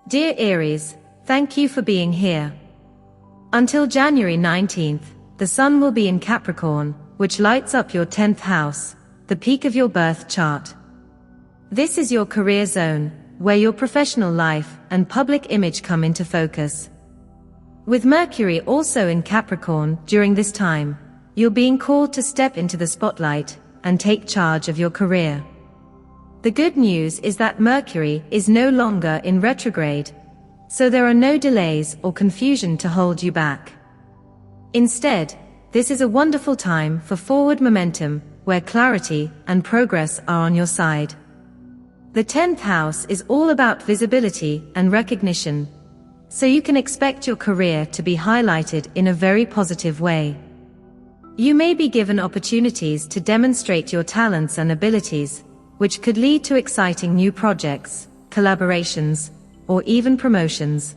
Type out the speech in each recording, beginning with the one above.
Dear Aries, thank you for being here. Until January 19th, the Sun will be in Capricorn, which lights up your 10th house, the peak of your birth chart. This is your career zone, where your professional life and public image come into focus. With Mercury also in Capricorn during this time, you're being called to step into the spotlight and take charge of your career. The good news is that Mercury is no longer in retrograde, so there are no delays or confusion to hold you back. Instead, this is a wonderful time for forward momentum, where clarity and progress are on your side. The 10th house is all about visibility and recognition, so you can expect your career to be highlighted in a very positive way. You may be given opportunities to demonstrate your talents and abilities, which could lead to exciting new projects, collaborations, or even promotions.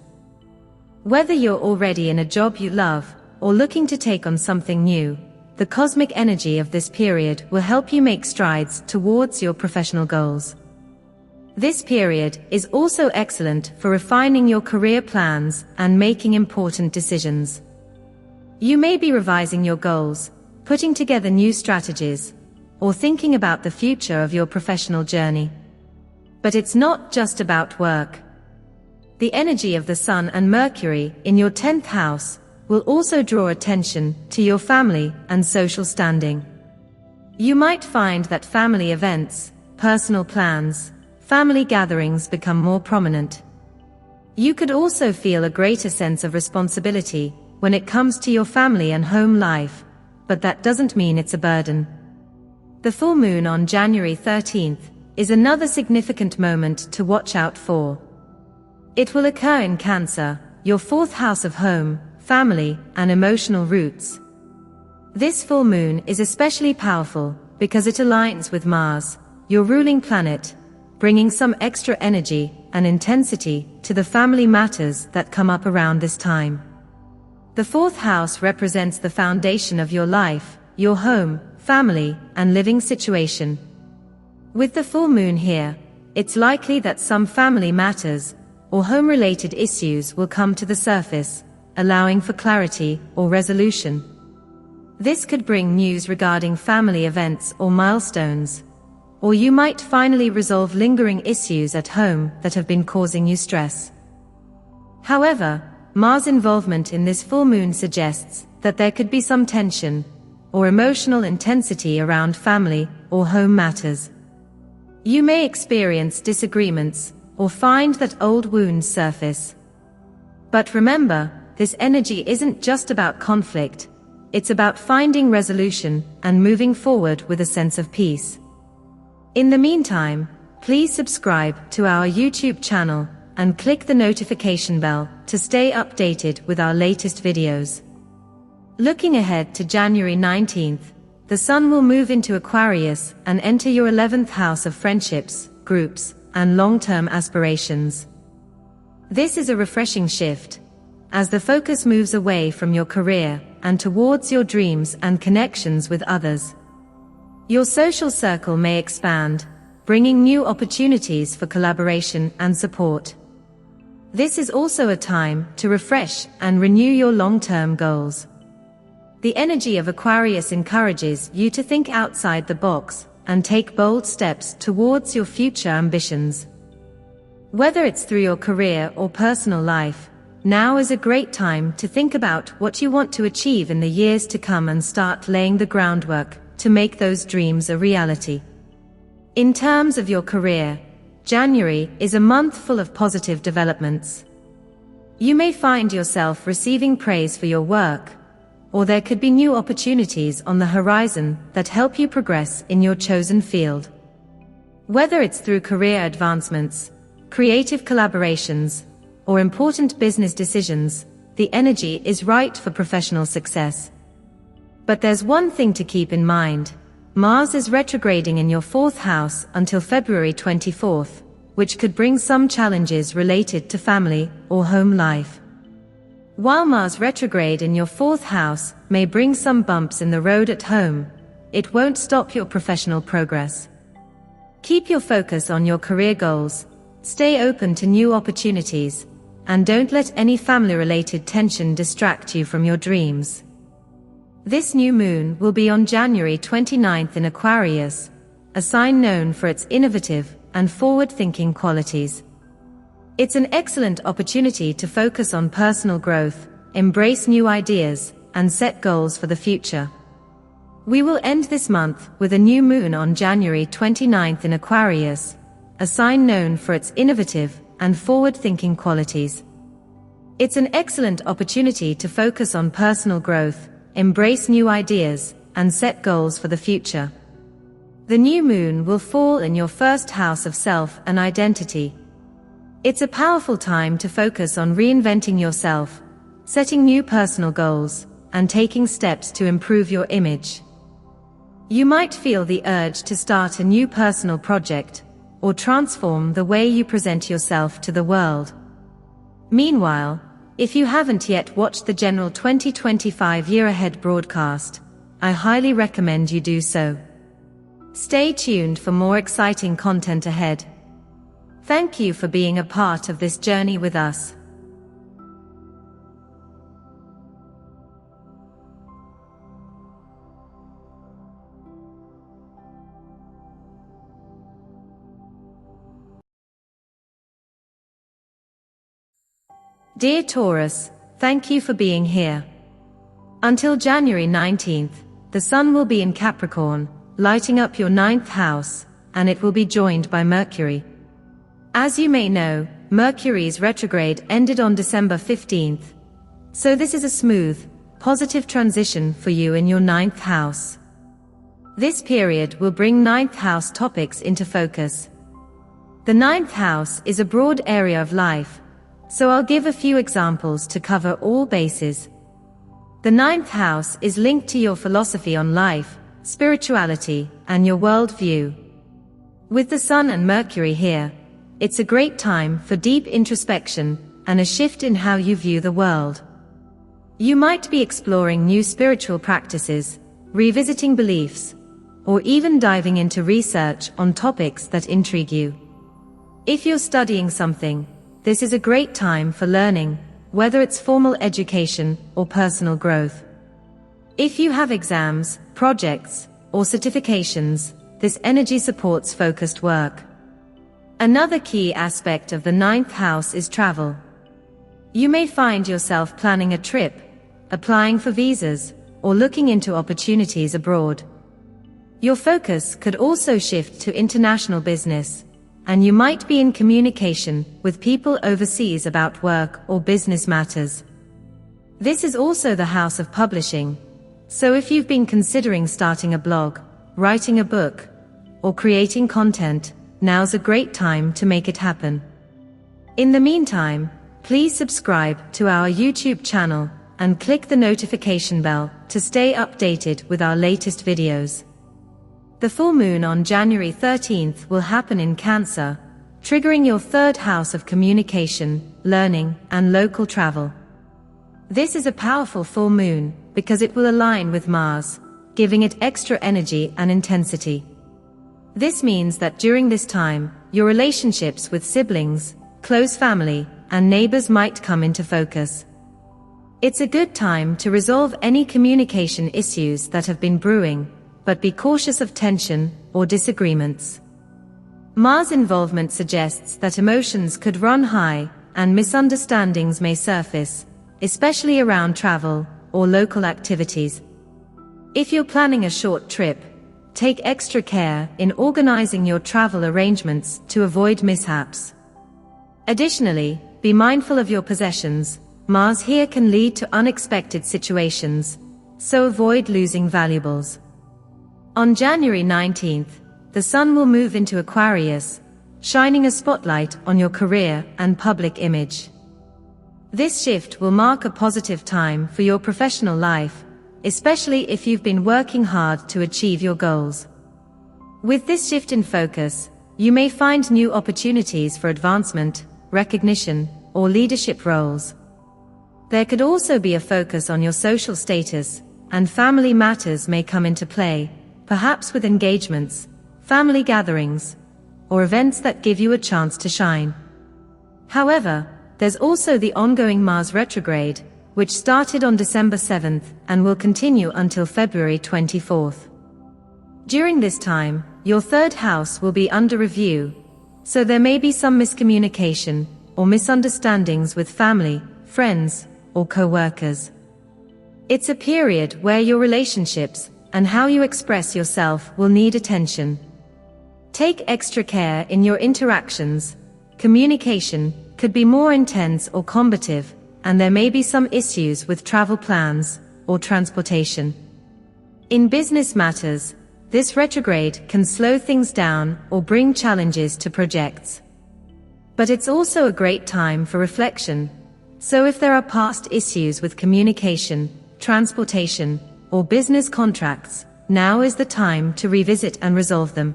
Whether you're already in a job you love, or looking to take on something new, the cosmic energy of this period will help you make strides towards your professional goals. This period is also excellent for refining your career plans and making important decisions. You may be revising your goals, putting together new strategies, or thinking about the future of your professional journey. But it's not just about work. The energy of the Sun and Mercury in your 10th house will also draw attention to your family and social standing. You might find that family events, personal plans, family gatherings become more prominent. You could also feel a greater sense of responsibility when it comes to your family and home life, but that doesn't mean it's a burden. The full moon on January 13th is another significant moment to watch out for. It will occur in Cancer, your 4th house of home, family, and emotional roots. This full moon is especially powerful because it aligns with Mars, your ruling planet, bringing some extra energy and intensity to the family matters that come up around this time. The 4th house represents the foundation of your life, your home, family, and living situation. With the full moon here, it's likely that some family matters or home-related issues will come to the surface, allowing for clarity or resolution. This could bring news regarding family events or milestones, or you might finally resolve lingering issues at home that have been causing you stress. However, Mars' involvement in this full moon suggests that there could be some tension or emotional intensity around family or home matters. You may experience disagreements or find that old wounds surface. But remember, this energy isn't just about conflict, it's about finding resolution and moving forward with a sense of peace. In the meantime, please subscribe to our YouTube channel and click the notification bell to stay updated with our latest videos. Looking ahead to January 19th, the Sun will move into Aquarius and enter your 11th house of friendships, groups, and long-term aspirations. This is a refreshing shift, as the focus moves away from your career and towards your dreams and connections with others. Your social circle may expand, bringing new opportunities for collaboration and support. This is also a time to refresh and renew your long-term goals. The energy of Aquarius encourages you to think outside the box and take bold steps towards your future ambitions. Whether it's through your career or personal life, now is a great time to think about what you want to achieve in the years to come and start laying the groundwork to make those dreams a reality. In terms of your career, January is a month full of positive developments. You may find yourself receiving praise for your work, or there could be new opportunities on the horizon that help you progress in your chosen field. Whether it's through career advancements, creative collaborations, or important business decisions, the energy is right for professional success. But there's one thing to keep in mind. Mars is retrograding in your 4th house until February 24th, which could bring some challenges related to family or home life. While Mars retrograde in your 4th house may bring some bumps in the road at home, it won't stop your professional progress. Keep your focus on your career goals, Stay open to new opportunities, and don't let any family-related tension distract you from your dreams. This new moon will be on January 29th in Aquarius, a sign known for its innovative and forward-thinking qualities. It's an excellent opportunity to focus on personal growth, embrace new ideas, and set goals for the future. We will end this month with a new moon on January 29th in Aquarius, a sign known for its innovative and forward-thinking qualities. It's an excellent opportunity to focus on personal growth, embrace new ideas, and set goals for the future. The new moon will fall in your first house of self and identity. It's a powerful time to focus on reinventing yourself, setting new personal goals, and taking steps to improve your image. You might feel the urge to start a new personal project, or transform the way you present yourself to the world. Meanwhile, if you haven't yet watched the general 2025 Year Ahead broadcast, I highly recommend you do so. Stay tuned for more exciting content ahead. Thank you for being a part of this journey with us. Dear Taurus, thank you for being here. Until January 19th, the Sun will be in Capricorn, lighting up your 9th house, and it will be joined by Mercury. As you may know, Mercury's retrograde ended on December 15th, so this is a smooth, positive transition for you in your 9th house. This period will bring 9th house topics into focus. The 9th house is a broad area of life, so I'll give a few examples to cover all bases. The 9th house is linked to your philosophy on life, spirituality, and your worldview. With the Sun and Mercury here, it's a great time for deep introspection and a shift in how you view the world. You might be exploring new spiritual practices, revisiting beliefs, or even diving into research on topics that intrigue you. If you're studying something, this is a great time for learning, whether it's formal education or personal growth. If you have exams, projects, or certifications, this energy supports focused work. Another key aspect of the 9th house is travel. You may find yourself planning a trip, applying for visas, or looking into opportunities abroad. Your focus could also shift to international business, and you might be in communication with people overseas about work or business matters. This is also the house of publishing, so if you've been considering starting a blog, writing a book, or creating content, now's a great time to make it happen. In the meantime, please subscribe to our YouTube channel and click the notification bell to stay updated with our latest videos. The full moon on January 13th will happen in Cancer, triggering your 3rd house of communication, learning, and local travel. This is a powerful full moon because it will align with Mars, giving it extra energy and intensity. This means that during this time, your relationships with siblings, close family, and neighbors might come into focus. It's a good time to resolve any communication issues that have been brewing, but be cautious of tension or disagreements. Mars involvement suggests that emotions could run high and misunderstandings may surface, especially around travel or local activities. If you're planning a short trip, take extra care in organizing your travel arrangements to avoid mishaps. Additionally, be mindful of your possessions. Mars here can lead to unexpected situations, so avoid losing valuables. On January 19th, the Sun will move into Aquarius, shining a spotlight on your career and public image. This shift will mark a positive time for your professional life, especially if you've been working hard to achieve your goals. With this shift in focus, you may find new opportunities for advancement, recognition, or leadership roles. There could also be a focus on your social status, and family matters may come into play, perhaps with engagements, family gatherings, or events that give you a chance to shine. However, there's also the ongoing Mars retrograde, which started on December 7th and will continue until February 24th. During this time, your third house will be under review, so there may be some miscommunication or misunderstandings with family, friends, or co-workers. It's a period where your relationships and how you express yourself will need attention. Take extra care in your interactions. Communication could be more intense or combative, and there may be some issues with travel plans or transportation. In business matters, this retrograde can slow things down or bring challenges to projects. But it's also a great time for reflection. So if there are past issues with communication, transportation, or business contracts, now is the time to revisit and resolve them.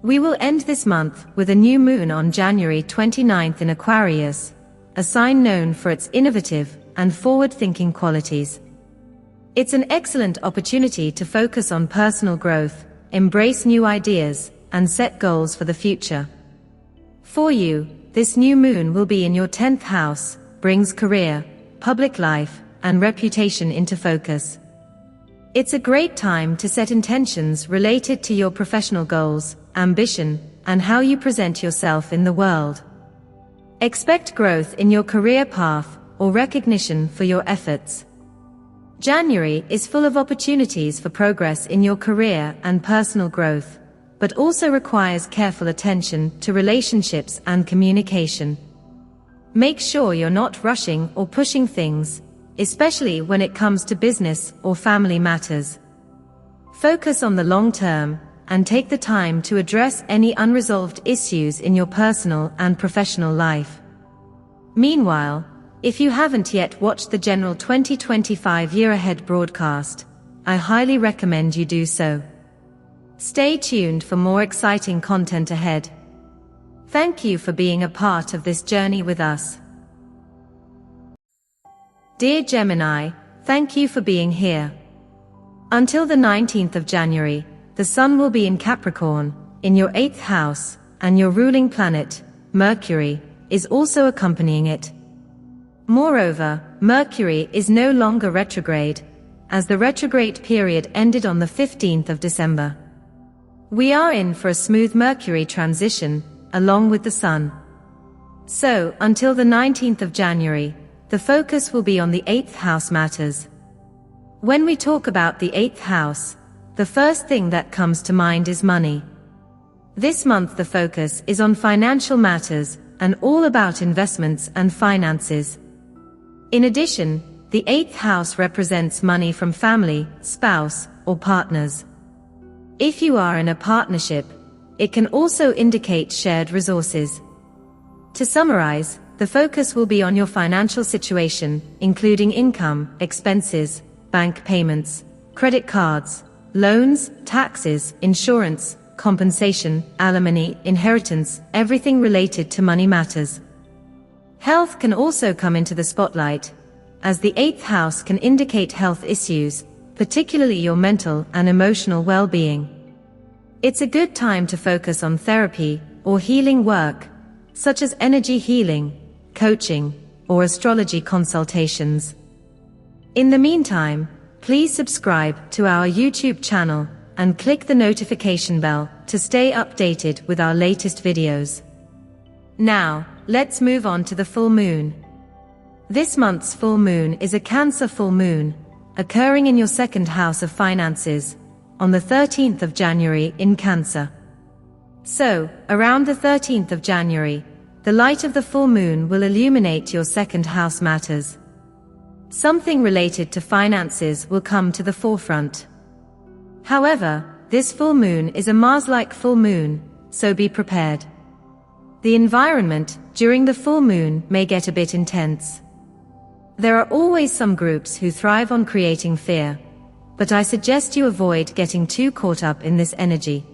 We will end this month with a new moon on January 29th in Aquarius, a sign known for its innovative and forward-thinking qualities. It's an excellent opportunity to focus on personal growth, embrace new ideas, and set goals for the future. For you, this new moon will be in your 10th house, brings career, public life, and reputation into focus. It's a great time to set intentions related to your professional goals, ambition, and how you present yourself in the world. Expect growth in your career path or recognition for your efforts. January is full of opportunities for progress in your career and personal growth, but also requires careful attention to relationships and communication. Make sure you're not rushing or pushing things, especially when it comes to business or family matters. Focus on the long term and take the time to address any unresolved issues in your personal and professional life. Meanwhile, if you haven't yet watched the general 2025 Year Ahead broadcast, I highly recommend you do so. Stay tuned for more exciting content ahead. Thank you for being a part of this journey with us. Dear Gemini, thank you for being here. Until the 19th of January, the Sun will be in Capricorn, in your 8th house, and your ruling planet, Mercury, is also accompanying it. Moreover, Mercury is no longer retrograde, as the retrograde period ended on the 15th of December. We are in for a smooth Mercury transition, along with the Sun. So, until the 19th of January, the focus will be on the 8th house matters. When we talk about the 8th house, the first thing that comes to mind is money. This month the focus is on financial matters and all about investments and finances. In addition, the 8th house represents money from family, spouse, or partners. If you are in a partnership, it can also indicate shared resources. To summarize, the focus will be on your financial situation, including income, expenses, bank payments, credit cards, loans, taxes, insurance, compensation, alimony, inheritance, everything related to money matters. Health can also come into the spotlight, as the 8th house can indicate health issues, particularly your mental and emotional well-being. It's a good time to focus on therapy or healing work, such as energy healing, coaching, or astrology consultations. In the meantime, please subscribe to our YouTube channel and click the notification bell to stay updated with our latest videos. Now, let's move on to the full moon. This month's full moon is a Cancer full moon, occurring in your 2nd house of finances, on the 13th of January in Cancer. So, around the 13th of January, the light of the full moon will illuminate your 2nd house matters. Something related to finances will come to the forefront. However, this full moon is a Mars-like full moon, so be prepared. The environment during the full moon may get a bit intense. There are always some groups who thrive on creating fear, but I suggest you avoid getting too caught up in this energy.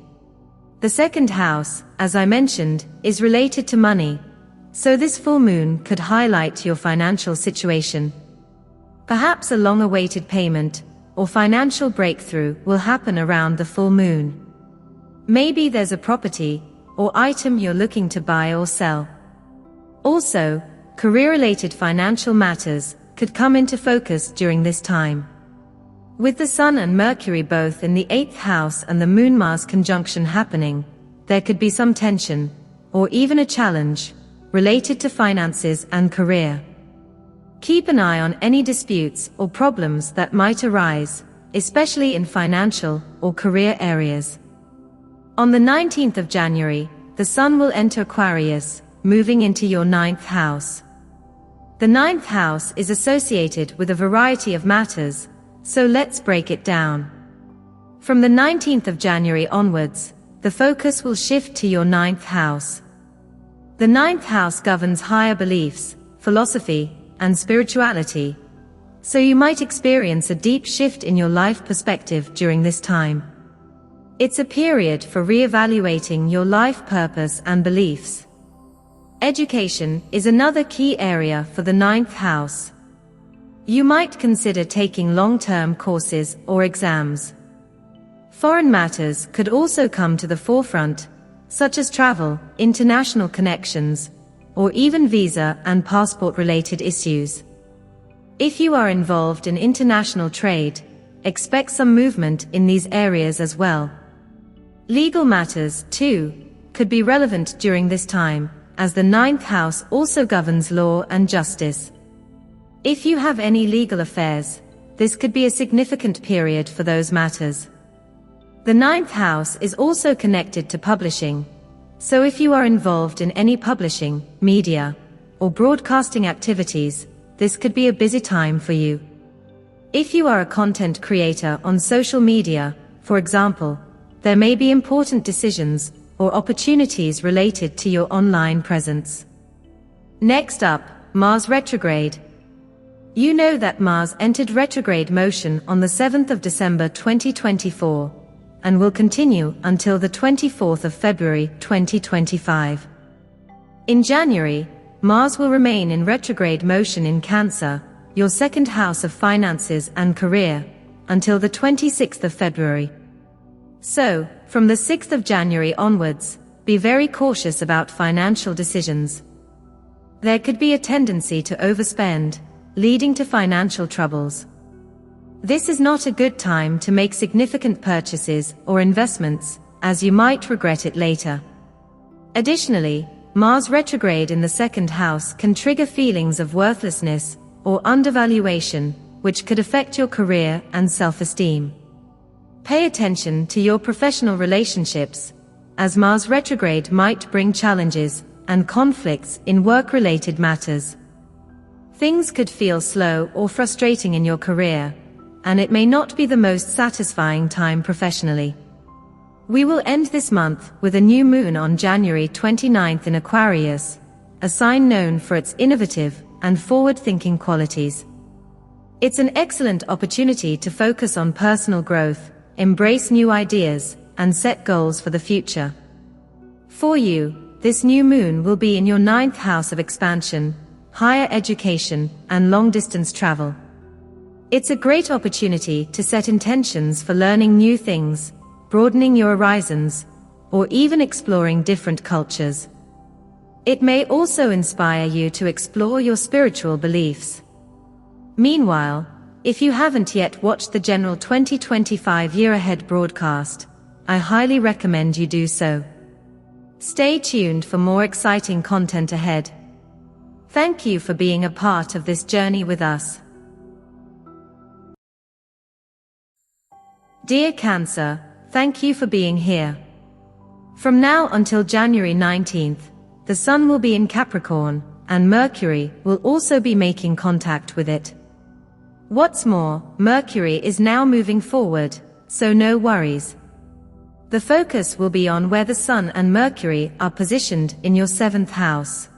The 2nd house, as I mentioned, is related to money, so this full moon could highlight your financial situation. Perhaps a long-awaited payment or financial breakthrough will happen around the full moon. Maybe there's a property or item you're looking to buy or sell. Also, career-related financial matters could come into focus during this time. With the Sun and Mercury both in the 8th house and the Moon-Mars conjunction happening, there could be some tension, or even a challenge, related to finances and career. Keep an eye on any disputes or problems that might arise, especially in financial or career areas. On the 19th of January, the Sun will enter Aquarius, moving into your 9th house. The 9th house is associated with a variety of matters, so let's break it down. From the 19th of January onwards, the focus will shift to your 9th house. The 9th house governs higher beliefs, philosophy, and spirituality, so you might experience a deep shift in your life perspective during this time. It's a period for re-evaluating your life purpose and beliefs. Education is another key area for the 9th house. You might consider taking long-term courses or exams. Foreign matters could also come to the forefront, such as travel, international connections, or even visa and passport-related issues. If you are involved in international trade, expect some movement in these areas as well. Legal matters, too, could be relevant during this time, as the 9th house also governs law and justice. If you have any legal affairs, this could be a significant period for those matters. The 9th house is also connected to publishing, so if you are involved in any publishing, media, or broadcasting activities, this could be a busy time for you. If you are a content creator on social media, for example, there may be important decisions or opportunities related to your online presence. Next up, Mars retrograde. You know that Mars entered retrograde motion on the 7th of December 2024, and will continue until the 24th of February 2025. In January, Mars will remain in retrograde motion in Cancer, your 2nd house of finances and career, until the 26th of February. So, from the 6th of January onwards, be very cautious about financial decisions. There could be a tendency to overspend, leading to financial troubles. This is not a good time to make significant purchases or investments, as you might regret it later. Additionally, Mars retrograde in the 2nd house can trigger feelings of worthlessness or undervaluation, which could affect your career and self-esteem. Pay attention to your professional relationships, as Mars retrograde might bring challenges and conflicts in work-related matters. Things could feel slow or frustrating in your career, and it may not be the most satisfying time professionally. We will end this month with a new moon on January 29th in Aquarius, a sign known for its innovative and forward-thinking qualities. It's an excellent opportunity to focus on personal growth, embrace new ideas, and set goals for the future. For you, this new moon will be in your 9th house of expansion, higher education, and long-distance travel. It's a great opportunity to set intentions for learning new things, broadening your horizons, or even exploring different cultures. It may also inspire you to explore your spiritual beliefs. Meanwhile, if you haven't yet watched the general 2025 Year Ahead broadcast, I highly recommend you do so. Stay tuned for more exciting content ahead. Thank you for being a part of this journey with us. Dear Cancer, thank you for being here. From now until January 19th, the Sun will be in Capricorn, and Mercury will also be making contact with it. What's more, Mercury is now moving forward, so no worries. The focus will be on where the Sun and Mercury are positioned in your 7th house.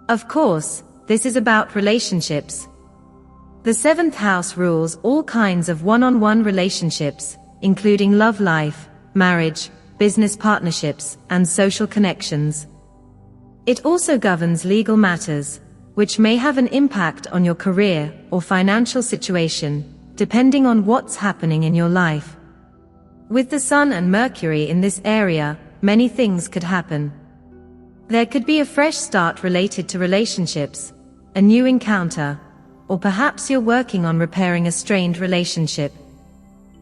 Of course, this is about relationships. The 7th house rules all kinds of one-on-one relationships, including love life, marriage, business partnerships, and social connections. It also governs legal matters, which may have an impact on your career or financial situation, depending on what's happening in your life. With the Sun and Mercury in this area, many things could happen. There could be a fresh start related to relationships, a new encounter, or perhaps you're working on repairing a strained relationship.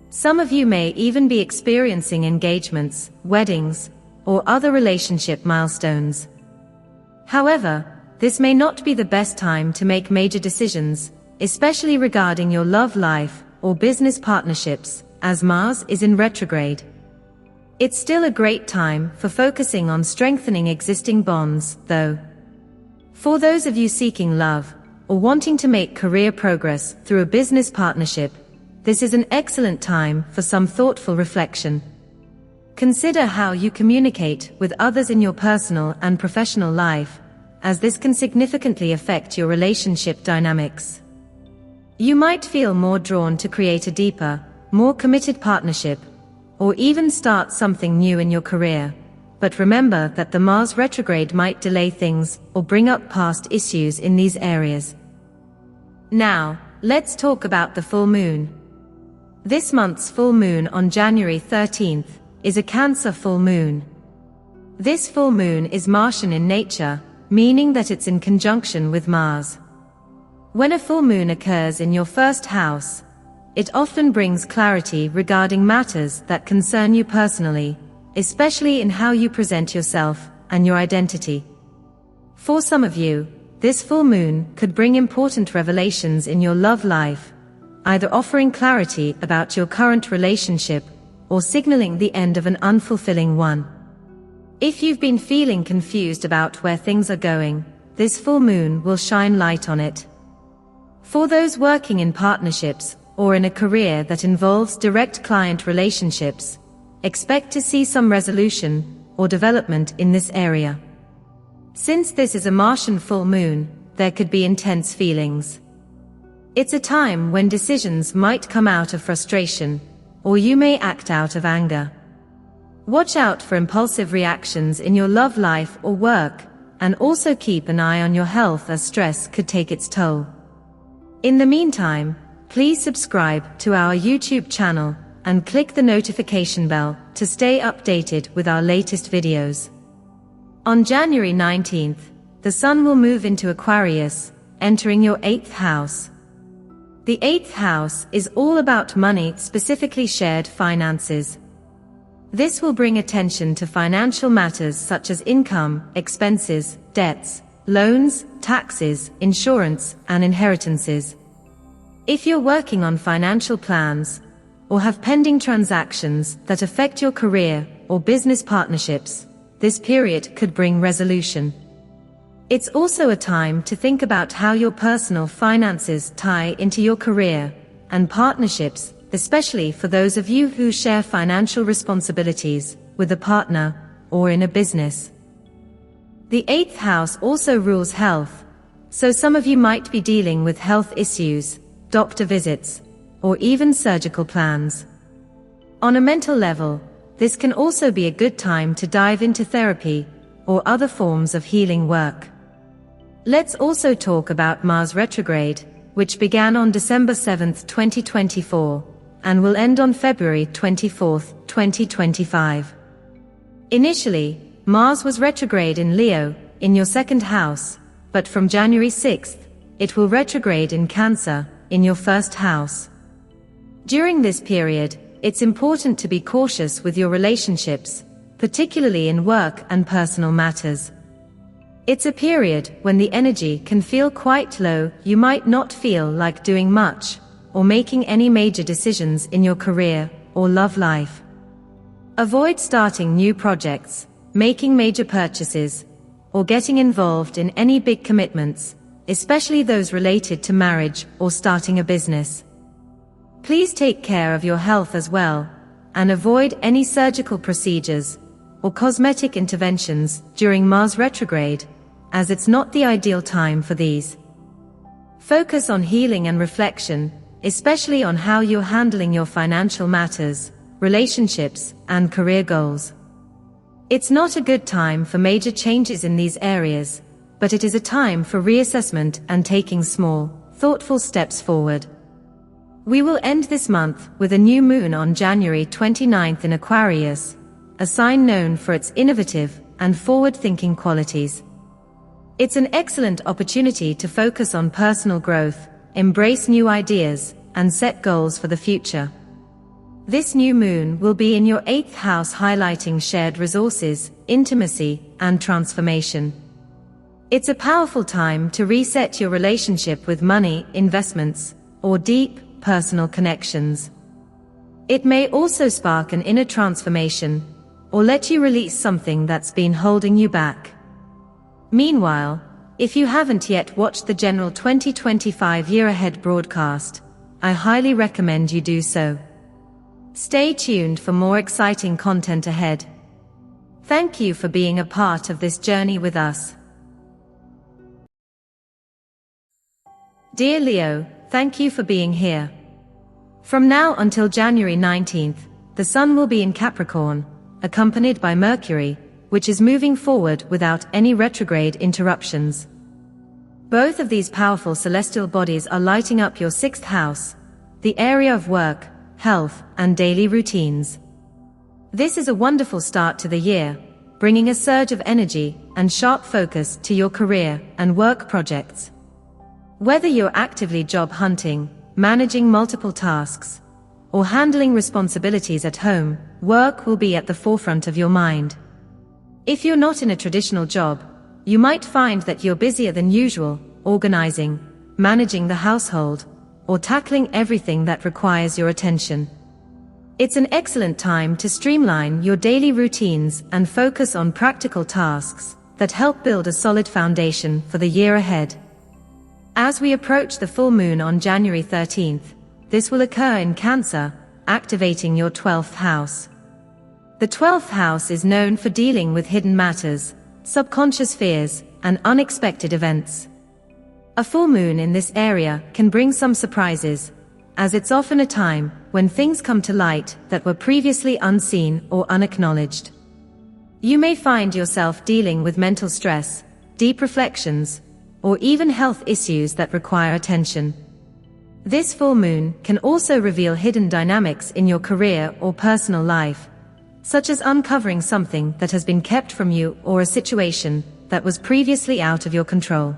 Some of you may even be experiencing engagements, weddings, or other relationship milestones. However, this may not be the best time to make major decisions, especially regarding your love life or business partnerships, as Mars is in retrograde. It's still a great time for focusing on strengthening existing bonds, though. For those of you seeking love, or wanting to make career progress through a business partnership, this is an excellent time for some thoughtful reflection. Consider how you communicate with others in your personal and professional life, as this can significantly affect your relationship dynamics. You might feel more drawn to create a deeper, more committed partnership, or even start something new in your career. But remember that the Mars retrograde might delay things or bring up past issues in these areas. Now, let's talk about the full moon. This month's full moon on January 13th is a Cancer full moon. This full moon is Martian in nature, meaning that it's in conjunction with Mars. When a full moon occurs in your first house, it often brings clarity regarding matters that concern you personally, especially in how you present yourself and your identity. For some of you, this full moon could bring important revelations in your love life, either offering clarity about your current relationship or signaling the end of an unfulfilling one. If you've been feeling confused about where things are going, this full moon will shine light on it. For those working in partnerships or in a career that involves direct client relationships, expect to see some resolution or development in this area. Since this is a Martian full moon, there could be intense feelings. It's a time when decisions might come out of frustration, or you may act out of anger. Watch out for impulsive reactions in your love life or work, and also keep an eye on your health as stress could take its toll. In the meantime, please subscribe to our YouTube channel and click the notification bell to stay updated with our latest videos. On January 19th, the Sun will move into Aquarius, entering your 8th house. The 8th house is all about money, specifically shared finances. This will bring attention to financial matters such as income, expenses, debts, loans, taxes, insurance, and inheritances. If you're working on financial plans, or have pending transactions that affect your career or business partnerships, this period could bring resolution. It's also a time to think about how your personal finances tie into your career and partnerships, especially for those of you who share financial responsibilities with a partner or in a business. The 8th house also rules health, so some of you might be dealing with health issues, doctor visits, or even surgical plans. On a mental level, this can also be a good time to dive into therapy or other forms of healing work. Let's also talk about Mars retrograde, which began on December 7, 2024, and will end on February 24, 2025. Initially, Mars was retrograde in Leo, in your 2nd house, but from January 6th, it will retrograde in Cancer, in your 1st house. During this period, it's important to be cautious with your relationships, particularly in work and personal matters. It's a period when the energy can feel quite low. You might not feel like doing much, or making any major decisions in your career or love life. Avoid starting new projects, making major purchases, or getting involved in any big commitments, especially those related to marriage or starting a business. Please take care of your health as well, and avoid any surgical procedures or cosmetic interventions during Mars retrograde, as it's not the ideal time for these. Focus on healing and reflection, especially on how you're handling your financial matters, relationships, and career goals. It's not a good time for major changes in these areas, but it is a time for reassessment and taking small, thoughtful steps forward. We will end this month with a new moon on January 29th in Aquarius, a sign known for its innovative and forward-thinking qualities. It's an excellent opportunity to focus on personal growth, embrace new ideas, and set goals for the future. This new moon will be in your 8th house, highlighting shared resources, intimacy, and transformation. It's a powerful time to reset your relationship with money, investments, or deep, personal connections. It may also spark an inner transformation, or let you release something that's been holding you back. Meanwhile, if you haven't yet watched the general 2025 year ahead broadcast, I highly recommend you do so. Stay tuned for more exciting content ahead. Thank you for being a part of this journey with us. Dear Leo, thank you for being here. From now until January 19th, the Sun will be in Capricorn, accompanied by Mercury, which is moving forward without any retrograde interruptions. Both of these powerful celestial bodies are lighting up your 6th house, the area of work, health, and daily routines. This is a wonderful start to the year, bringing a surge of energy and sharp focus to your career and work projects. Whether you're actively job hunting, managing multiple tasks, or handling responsibilities at home, work will be at the forefront of your mind. If you're not in a traditional job, you might find that you're busier than usual, organizing, managing the household, or tackling everything that requires your attention. It's an excellent time to streamline your daily routines and focus on practical tasks that help build a solid foundation for the year ahead. As we approach the full moon on January 13th, this will occur in Cancer, activating your 12th house. The 12th house is known for dealing with hidden matters, subconscious fears, and unexpected events. A full moon in this area can bring some surprises, as it's often a time when things come to light that were previously unseen or unacknowledged. You may find yourself dealing with mental stress, deep reflections, or even health issues that require attention. This full moon can also reveal hidden dynamics in your career or personal life, such as uncovering something that has been kept from you or a situation that was previously out of your control.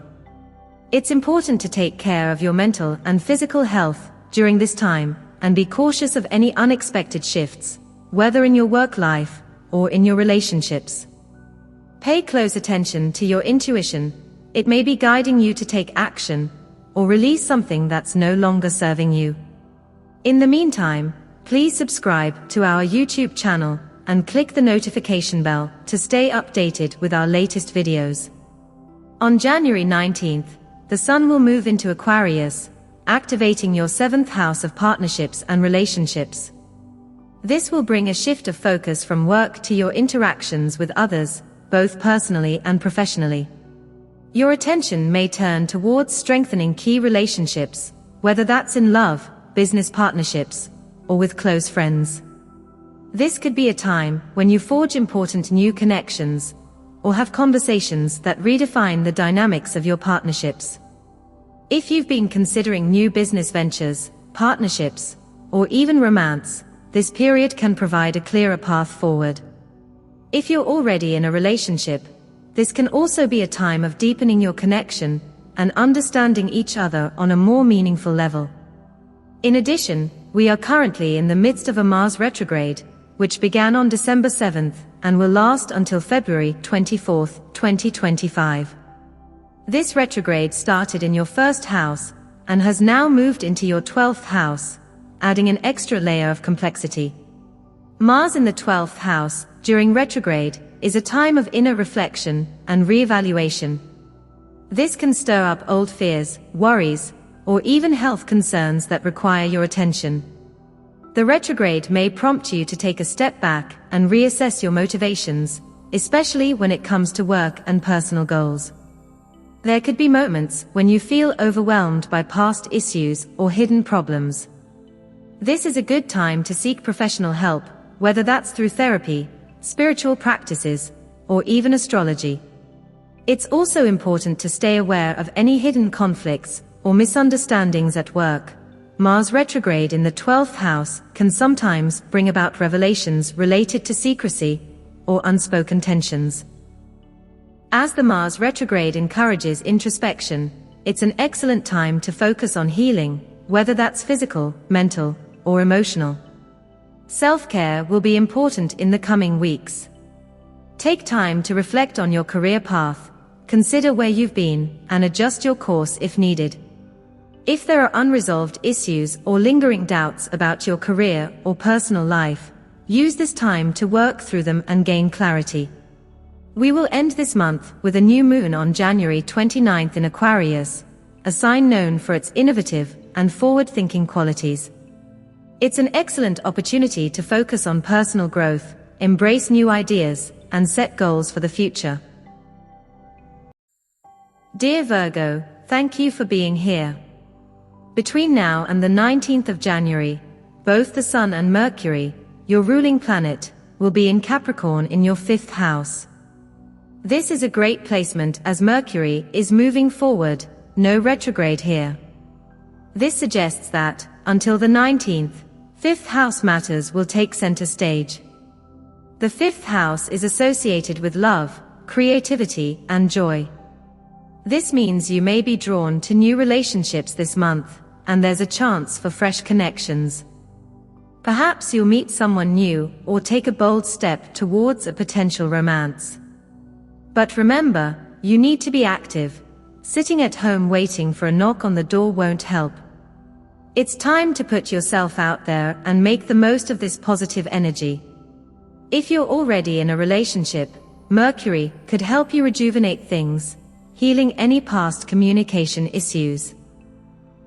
It's important to take care of your mental and physical health during this time, and be cautious of any unexpected shifts, whether in your work life or in your relationships. Pay close attention to your intuition. It may be guiding you to take action or release something that's no longer serving you. In the meantime, please subscribe to our YouTube channel and click the notification bell to stay updated with our latest videos. On January 19th, the Sun will move into Aquarius, activating your 7th house of partnerships and relationships. This will bring a shift of focus from work to your interactions with others, both personally and professionally. Your attention may turn towards strengthening key relationships, whether that's in love, business partnerships, or with close friends. This could be a time when you forge important new connections, or have conversations that redefine the dynamics of your partnerships. If you've been considering new business ventures, partnerships, or even romance, this period can provide a clearer path forward. If you're already in a relationship, this can also be a time of deepening your connection and understanding each other on a more meaningful level. In addition, we are currently in the midst of a Mars retrograde, which began on December 7th and will last until February 24th, 2025. This retrograde started in your 1st house and has now moved into your 12th house, adding an extra layer of complexity. Mars in the 12th house during retrograde is a time of inner reflection and re-evaluation. This can stir up old fears, worries, or even health concerns that require your attention. The retrograde may prompt you to take a step back and reassess your motivations, especially when it comes to work and personal goals. There could be moments when you feel overwhelmed by past issues or hidden problems. This is a good time to seek professional help, whether that's through therapy, spiritual practices, or even astrology. It's also important to stay aware of any hidden conflicts or misunderstandings at work. Mars retrograde in the 12th house can sometimes bring about revelations related to secrecy, or unspoken tensions. As the Mars retrograde encourages introspection, it's an excellent time to focus on healing, whether that's physical, mental, or emotional. Self-care will be important in the coming weeks. Take time to reflect on your career path, consider where you've been, and adjust your course if needed. If there are unresolved issues or lingering doubts about your career or personal life, use this time to work through them and gain clarity. We will end this month with a new moon on January 29th in Aquarius, a sign known for its innovative and forward-thinking qualities. It's an excellent opportunity to focus on personal growth, embrace new ideas, and set goals for the future. Dear Virgo, thank you for being here. Between now and the 19th of January, both the Sun and Mercury, your ruling planet, will be in Capricorn in your 5th house. This is a great placement as Mercury is moving forward, no retrograde here. This suggests that, until the 19th, 5th house matters will take center stage. The 5th house is associated with love, creativity, and joy. This means you may be drawn to new relationships this month, and there's a chance for fresh connections. Perhaps you'll meet someone new or take a bold step towards a potential romance. But remember, you need to be active. Sitting at home waiting for a knock on the door won't help. It's time to put yourself out there and make the most of this positive energy. If you're already in a relationship, Mercury could help you rejuvenate things, healing any past communication issues.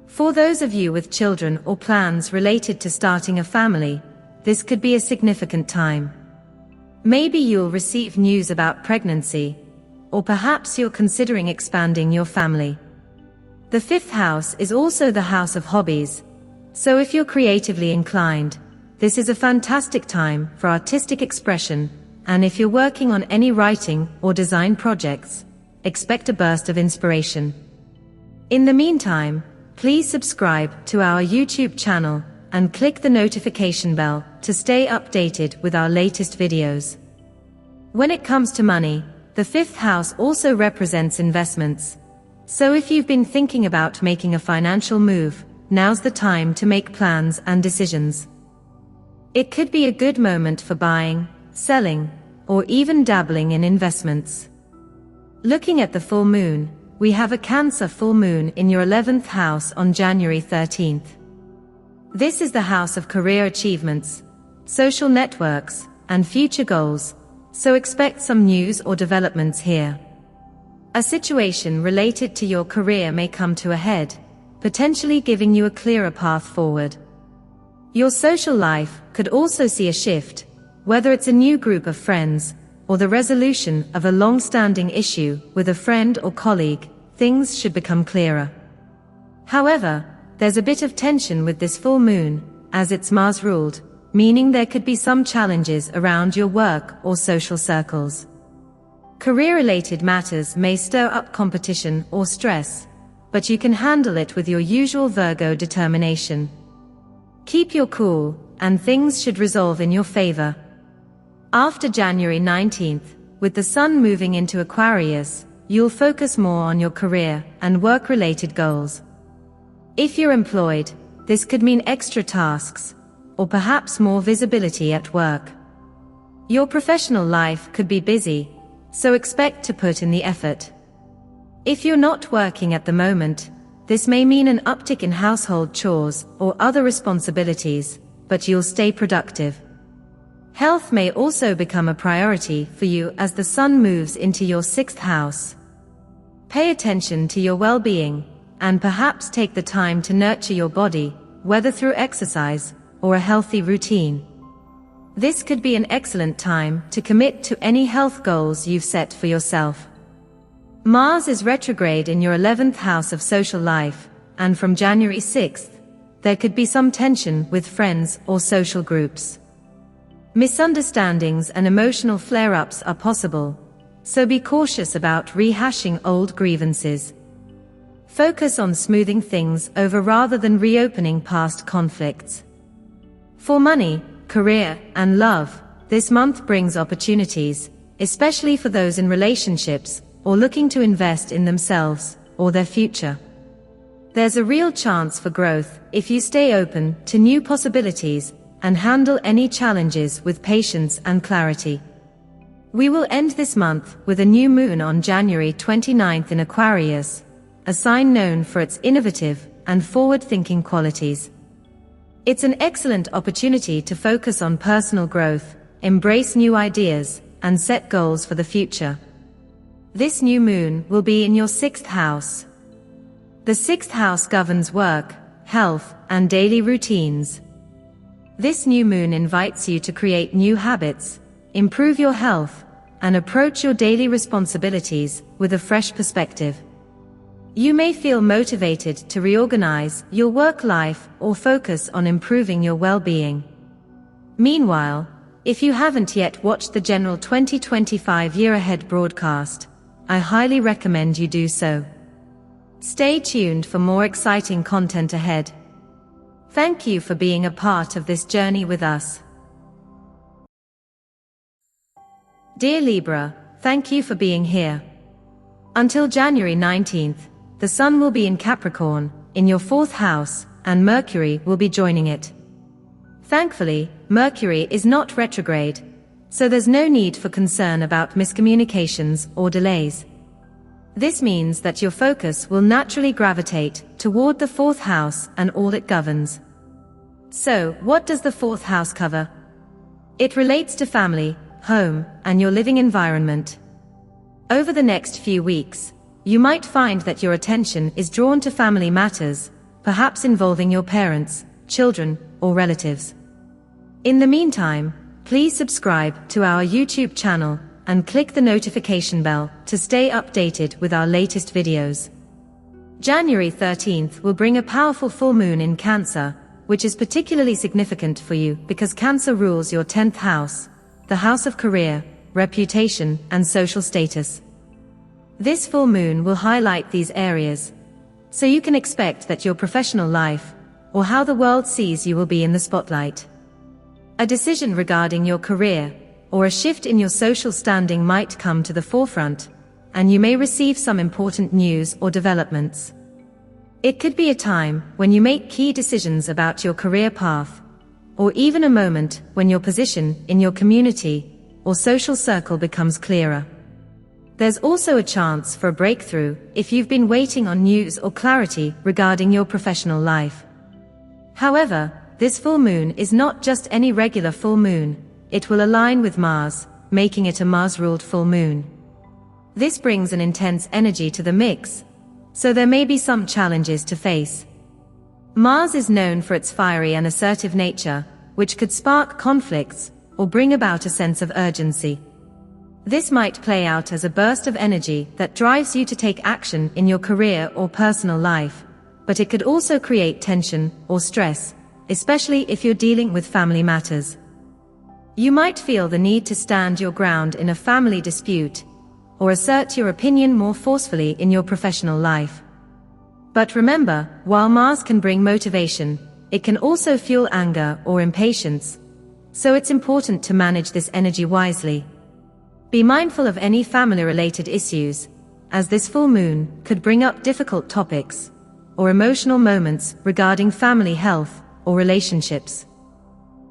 For those of you with children or plans related to starting a family, this could be a significant time. Maybe you'll receive news about pregnancy, or perhaps you're considering expanding your family. The 5th house is also the house of hobbies, so if you're creatively inclined, this is a fantastic time for artistic expression, and if you're working on any writing or design projects, expect a burst of inspiration. In the meantime, please subscribe to our YouTube channel and click the notification bell to stay updated with our latest videos. When it comes to money, the 5th house also represents investments. So if you've been thinking about making a financial move, now's the time to make plans and decisions. It could be a good moment for buying, selling, or even dabbling in investments. Looking at the full moon, we have a Cancer full moon in your 11th house on January 13th. This is the house of career achievements, social networks, and future goals, so expect some news or developments here. A situation related to your career may come to a head, potentially giving you a clearer path forward. Your social life could also see a shift, whether it's a new group of friends, or the resolution of a long-standing issue with a friend or colleague. Things should become clearer. However, there's a bit of tension with this full moon, as it's Mars-ruled, meaning there could be some challenges around your work or social circles. Career-related matters may stir up competition or stress, but you can handle it with your usual Virgo determination. Keep your cool, and things should resolve in your favor. After January 19th, with the Sun moving into Aquarius, you'll focus more on your career and work-related goals. If you're employed, this could mean extra tasks, or perhaps more visibility at work. Your professional life could be busy, so expect to put in the effort. If you're not working at the moment, this may mean an uptick in household chores or other responsibilities, but you'll stay productive. Health may also become a priority for you as the Sun moves into your 6th house. Pay attention to your well-being, and perhaps take the time to nurture your body, whether through exercise or a healthy routine. This could be an excellent time to commit to any health goals you've set for yourself. Mars is retrograde in your 11th house of social life, and from January 6th, there could be some tension with friends or social groups. Misunderstandings and emotional flare-ups are possible, so be cautious about rehashing old grievances. Focus on smoothing things over rather than reopening past conflicts. For money, career, and love, this month brings opportunities, especially for those in relationships, or looking to invest in themselves, or their future. There's a real chance for growth, if you stay open to new possibilities, and handle any challenges with patience and clarity. We will end this month with a new moon on January 29th in Aquarius, a sign known for its innovative and forward-thinking qualities. It's an excellent opportunity to focus on personal growth, embrace new ideas, and set goals for the future. This new moon will be in your 6th house. The 6th house governs work, health, and daily routines. This new moon invites you to create new habits, improve your health, and approach your daily responsibilities with a fresh perspective. You may feel motivated to reorganize your work life or focus on improving your well-being. Meanwhile, if you haven't yet watched the general 2025 year ahead broadcast, I highly recommend you do so. Stay tuned for more exciting content ahead. Thank you for being a part of this journey with us. Dear Libra, thank you for being here. Until January 19th, the Sun will be in Capricorn, in your 4th house, and Mercury will be joining it. Thankfully, Mercury is not retrograde, so there's no need for concern about miscommunications or delays. This means that your focus will naturally gravitate toward the 4th house and all it governs. So, what does the 4th house cover? It relates to family, home, and your living environment. Over the next few weeks, you might find that your attention is drawn to family matters, perhaps involving your parents, children, or relatives. In the meantime, please subscribe to our YouTube channel and click the notification bell to stay updated with our latest videos. January 13th will bring a powerful full moon in Cancer, which is particularly significant for you because Cancer rules your 10th house, the house of career, reputation, and social status. This full moon will highlight these areas, so you can expect that your professional life, or how the world sees you, will be in the spotlight. A decision regarding your career, or a shift in your social standing might come to the forefront, and you may receive some important news or developments. It could be a time when you make key decisions about your career path, or even a moment when your position in your community or social circle becomes clearer. There's also a chance for a breakthrough if you've been waiting on news or clarity regarding your professional life. However, this full moon is not just any regular full moon. It will align with Mars, making it a Mars-ruled full moon. This brings an intense energy to the mix, so there may be some challenges to face. Mars is known for its fiery and assertive nature, which could spark conflicts or bring about a sense of urgency. This might play out as a burst of energy that drives you to take action in your career or personal life, but it could also create tension or stress, especially if you're dealing with family matters. You might feel the need to stand your ground in a family dispute, or assert your opinion more forcefully in your professional life. But remember, while Mars can bring motivation, it can also fuel anger or impatience, so it's important to manage this energy wisely. Be mindful of any family-related issues, as this full moon could bring up difficult topics, or emotional moments regarding family health or relationships.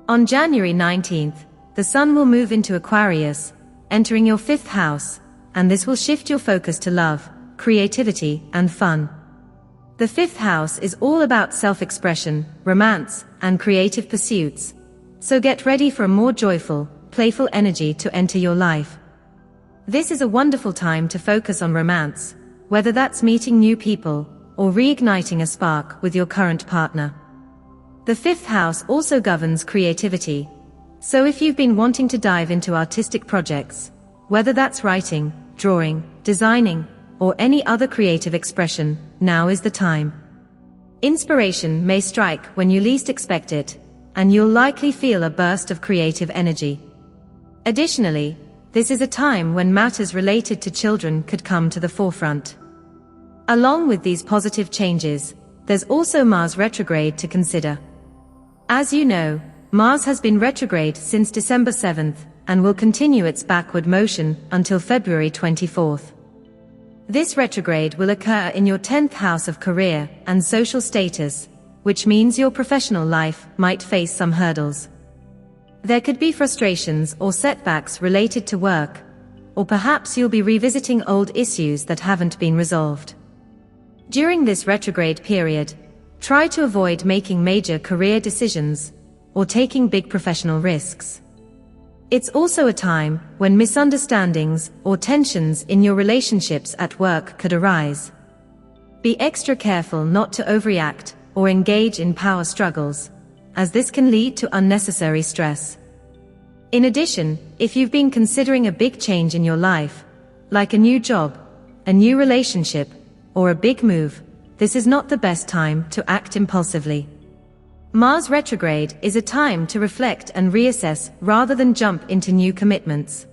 On January 19th, the Sun will move into Aquarius, entering your 5th house, and this will shift your focus to love, creativity, and fun. The 5th house is all about self-expression, romance, and creative pursuits, so get ready for a more joyful, playful energy to enter your life. This is a wonderful time to focus on romance, whether that's meeting new people, or reigniting a spark with your current partner. The 5th house also governs creativity, so if you've been wanting to dive into artistic projects, whether that's writing, drawing, designing, or any other creative expression, now is the time. Inspiration may strike when you least expect it, and you'll likely feel a burst of creative energy. Additionally, this is a time when matters related to children could come to the forefront. Along with these positive changes, there's also Mars retrograde to consider. As you know, Mars has been retrograde since December 7th, and will continue its backward motion until February 24th. This retrograde will occur in your 10th house of career and social status, which means your professional life might face some hurdles. There could be frustrations or setbacks related to work, or perhaps you'll be revisiting old issues that haven't been resolved. During this retrograde period, try to avoid making major career decisions or taking big professional risks. It's also a time when misunderstandings or tensions in your relationships at work could arise. Be extra careful not to overreact or engage in power struggles, as this can lead to unnecessary stress. In addition, if you've been considering a big change in your life, like a new job, a new relationship, or a big move, this is not the best time to act impulsively. Mars retrograde is a time to reflect and reassess rather than jump into new commitments.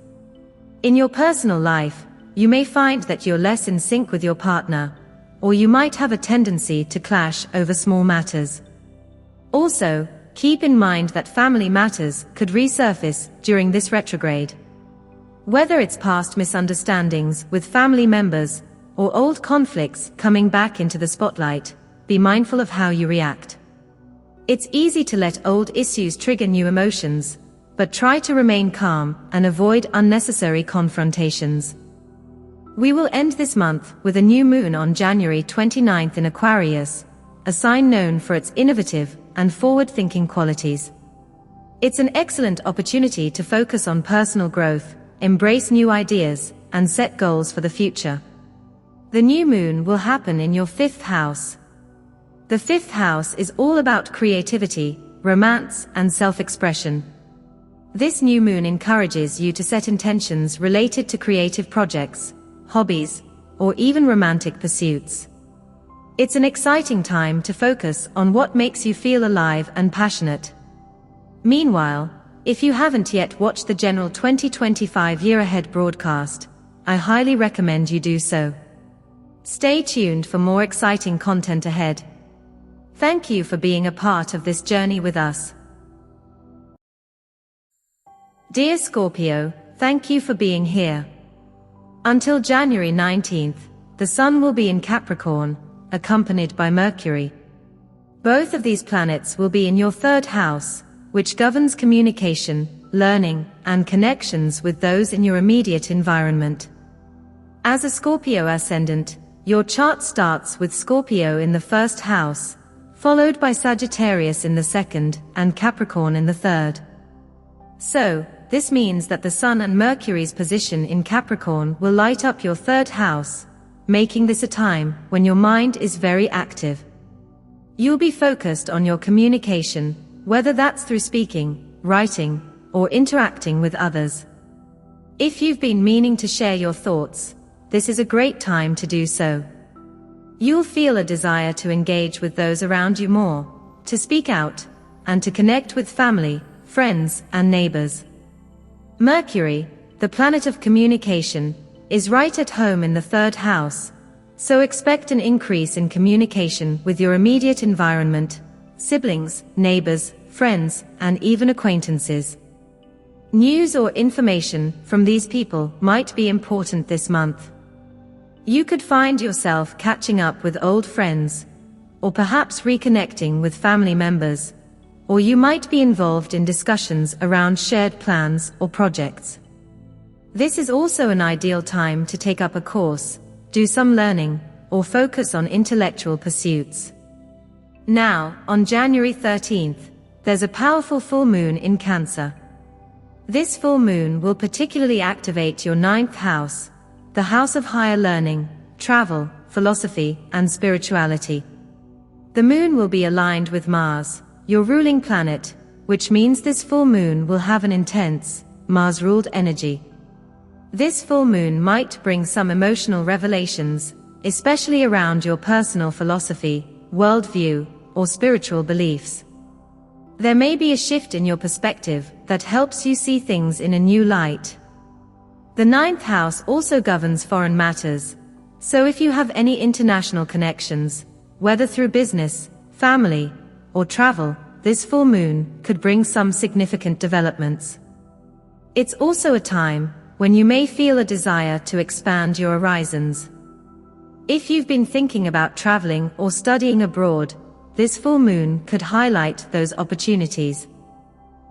In your personal life, you may find that you're less in sync with your partner, or you might have a tendency to clash over small matters. Also, keep in mind that family matters could resurface during this retrograde. Whether it's past misunderstandings with family members or old conflicts coming back into the spotlight, be mindful of how you react. It's easy to let old issues trigger new emotions, but try to remain calm and avoid unnecessary confrontations. We will end this month with a new moon on January 29th in Aquarius, a sign known for its innovative and forward-thinking qualities. It's an excellent opportunity to focus on personal growth, embrace new ideas, and set goals for the future. The new moon will happen in your 5th house. The 5th house is all about creativity, romance, and self-expression. This new moon encourages you to set intentions related to creative projects, hobbies, or even romantic pursuits. It's an exciting time to focus on what makes you feel alive and passionate. Meanwhile, if you haven't yet watched the general 2025 Year Ahead broadcast, I highly recommend you do so. Stay tuned for more exciting content ahead. Thank you for being a part of this journey with us. Dear Scorpio, thank you for being here. Until January 19th, the Sun will be in Capricorn, accompanied by Mercury. Both of these planets will be in your 3rd house, which governs communication, learning, and connections with those in your immediate environment. As a Scorpio ascendant, your chart starts with Scorpio in the 1st house, followed by Sagittarius in the 2nd, and Capricorn in the 3rd. So, this means that the Sun and Mercury's position in Capricorn will light up your 3rd house, making this a time when your mind is very active. You'll be focused on your communication, whether that's through speaking, writing, or interacting with others. If you've been meaning to share your thoughts, this is a great time to do so. You'll feel a desire to engage with those around you more, to speak out, and to connect with family, friends, and neighbors. Mercury, the planet of communication, is right at home in the 3rd house, so expect an increase in communication with your immediate environment, siblings, neighbors, friends, and even acquaintances. News or information from these people might be important this month. You could find yourself catching up with old friends, or perhaps reconnecting with family members, or you might be involved in discussions around shared plans or projects. This is also an ideal time to take up a course, do some learning, or focus on intellectual pursuits. Now, on January 13th, there's a powerful full moon in Cancer. This full moon will particularly activate your 9th house, the house of higher learning, travel, philosophy, and spirituality. The moon will be aligned with Mars, your ruling planet, which means this full moon will have an intense, Mars-ruled energy. This full moon might bring some emotional revelations, especially around your personal philosophy, worldview, or spiritual beliefs. There may be a shift in your perspective that helps you see things in a new light. The 9th house also governs foreign matters, so if you have any international connections, whether through business, family, or travel, this full moon could bring some significant developments. It's also a time when you may feel a desire to expand your horizons. If you've been thinking about traveling or studying abroad, this full moon could highlight those opportunities.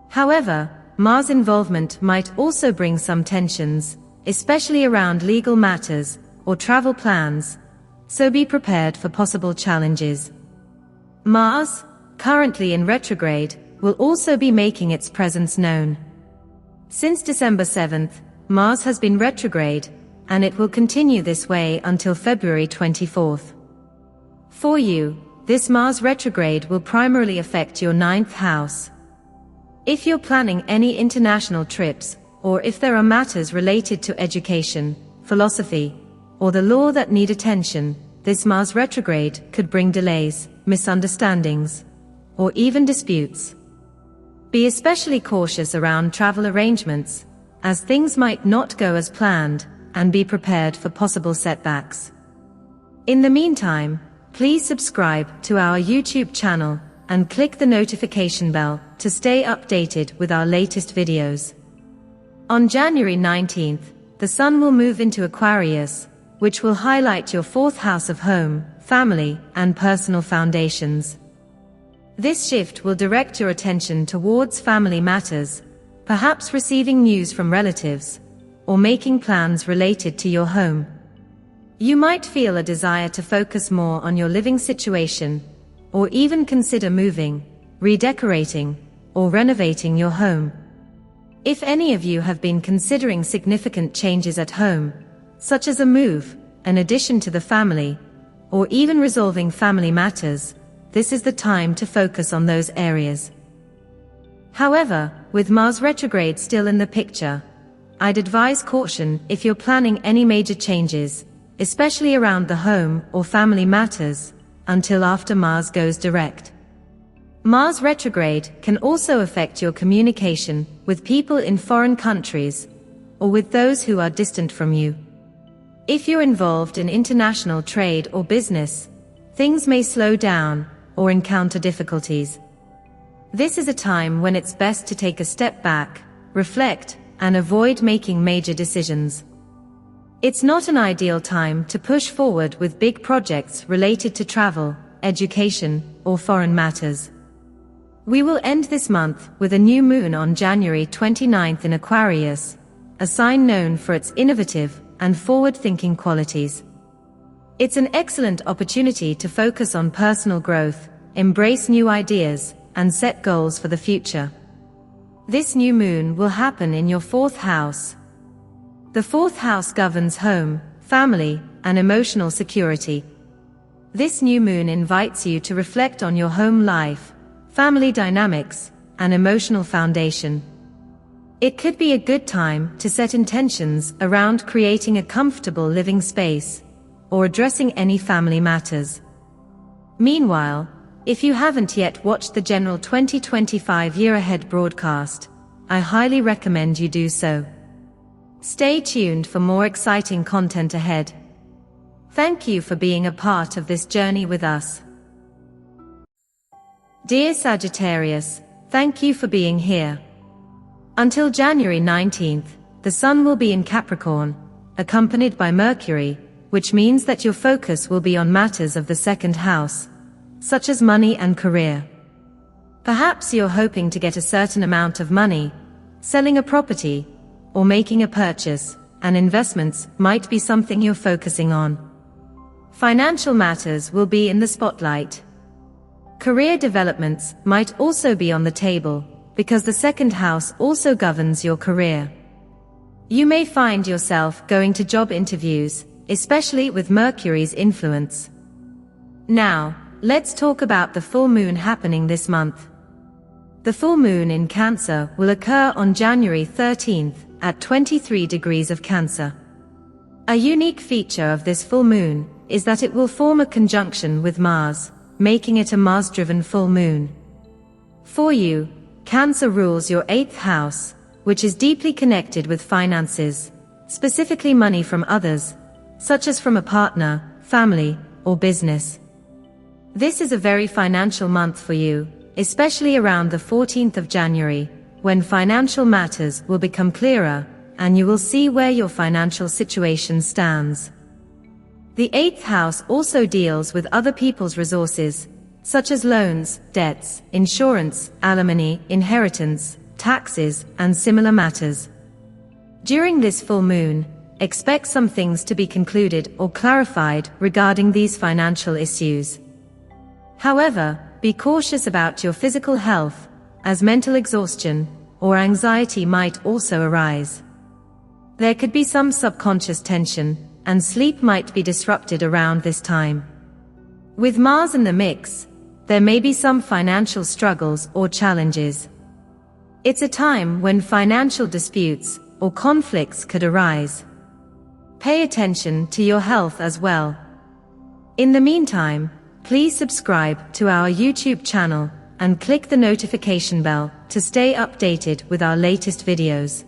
However, Mars involvement might also bring some tensions, especially around legal matters or travel plans, so be prepared for possible challenges. Mars, currently in retrograde, will also be making its presence known. Since December 7th, Mars has been retrograde, and it will continue this way until February 24th. For you, this Mars retrograde will primarily affect your 9th house. If you're planning any international trips, or if there are matters related to education, philosophy, or the law that need attention, this Mars retrograde could bring delays, misunderstandings, or even disputes. Be especially cautious around travel arrangements, as things might not go as planned, and be prepared for possible setbacks. In the meantime, please subscribe to our YouTube channel and click the notification bell to stay updated with our latest videos. On January 19th, the Sun will move into Aquarius, which will highlight your 4th house of home, family, and personal foundations. This shift will direct your attention towards family matters, perhaps receiving news from relatives, or making plans related to your home. You might feel a desire to focus more on your living situation, or even consider moving, redecorating, or renovating your home. If any of you have been considering significant changes at home, such as a move, an addition to the family, or even resolving family matters, this is the time to focus on those areas. However, with Mars retrograde still in the picture, I'd advise caution if you're planning any major changes, especially around the home or family matters, until after Mars goes direct. Mars retrograde can also affect your communication with people in foreign countries, or with those who are distant from you. If you're involved in international trade or business, things may slow down or encounter difficulties. This is a time when it's best to take a step back, reflect, and avoid making major decisions. It's not an ideal time to push forward with big projects related to travel, education, or foreign matters. We will end this month with a new moon on January 29th in Aquarius, a sign known for its innovative and forward-thinking qualities. It's an excellent opportunity to focus on personal growth, embrace new ideas, and set goals for the future. This new moon will happen in your 4th house. The 4th house governs home, family, and emotional security. This new moon invites you to reflect on your home life, family dynamics, and emotional foundation. It could be a good time to set intentions around creating a comfortable living space, or addressing any family matters. Meanwhile, if you haven't yet watched the general 2025 year-ahead broadcast, I highly recommend you do so. Stay tuned for more exciting content ahead. Thank you for being a part of this journey with us. Dear Sagittarius, thank you for being here. Until January 19th, the Sun will be in Capricorn, accompanied by Mercury, which means that your focus will be on matters of the 2nd house, such as money and career. Perhaps you're hoping to get a certain amount of money, selling a property, or making a purchase, and investments might be something you're focusing on. Financial matters will be in the spotlight. Career developments might also be on the table, because the 2nd house also governs your career. You may find yourself going to job interviews, especially with Mercury's influence. Now, let's talk about the full moon happening this month. The full moon in Cancer will occur on January 13th at 23 degrees of Cancer. A unique feature of this full moon is that it will form a conjunction with Mars, making it a Mars-driven full moon. For you, Cancer rules your 8th house, which is deeply connected with finances, specifically money from others, such as from a partner, family, or business. This is a very financial month for you, especially around the 14th of January, when financial matters will become clearer, and you will see where your financial situation stands. The 8th house also deals with other people's resources, such as loans, debts, insurance, alimony, inheritance, taxes, and similar matters. During this full moon, expect some things to be concluded or clarified regarding these financial issues. However, be cautious about your physical health, as mental exhaustion or anxiety might also arise. There could be some subconscious tension, and sleep might be disrupted around this time. With Mars in the mix, there may be some financial struggles or challenges. It's a time when financial disputes or conflicts could arise. Pay attention to your health as well. In the meantime, please subscribe to our YouTube channel and click the notification bell to stay updated with our latest videos.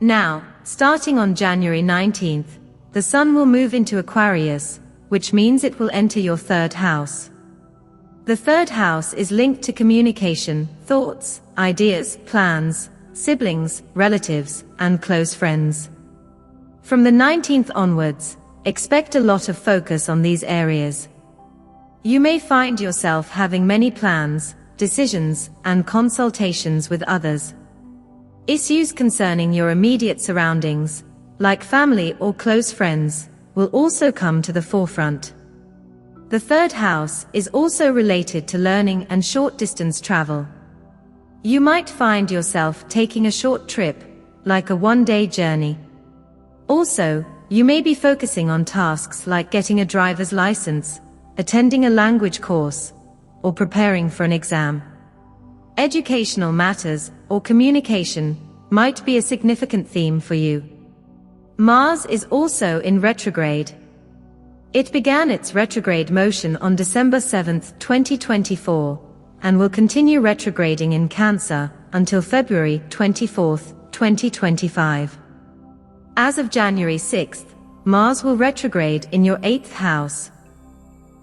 Now, starting on January 19th, the Sun will move into Aquarius, which means it will enter your 3rd house. The 3rd house is linked to communication, thoughts, ideas, plans, siblings, relatives, and close friends. From the 19th onwards, expect a lot of focus on these areas. You may find yourself having many plans, decisions, and consultations with others. Issues concerning your immediate surroundings, like family or close friends, will also come to the forefront. The 3rd house is also related to learning and short-distance travel. You might find yourself taking a short trip, like a one-day journey. Also, you may be focusing on tasks like getting a driver's license, attending a language course, or preparing for an exam. Educational matters or communication might be a significant theme for you. Mars is also in retrograde. It began its retrograde motion on December 7, 2024, and will continue retrograding in Cancer until February 24, 2025. As of January 6th, Mars will retrograde in your 8th house.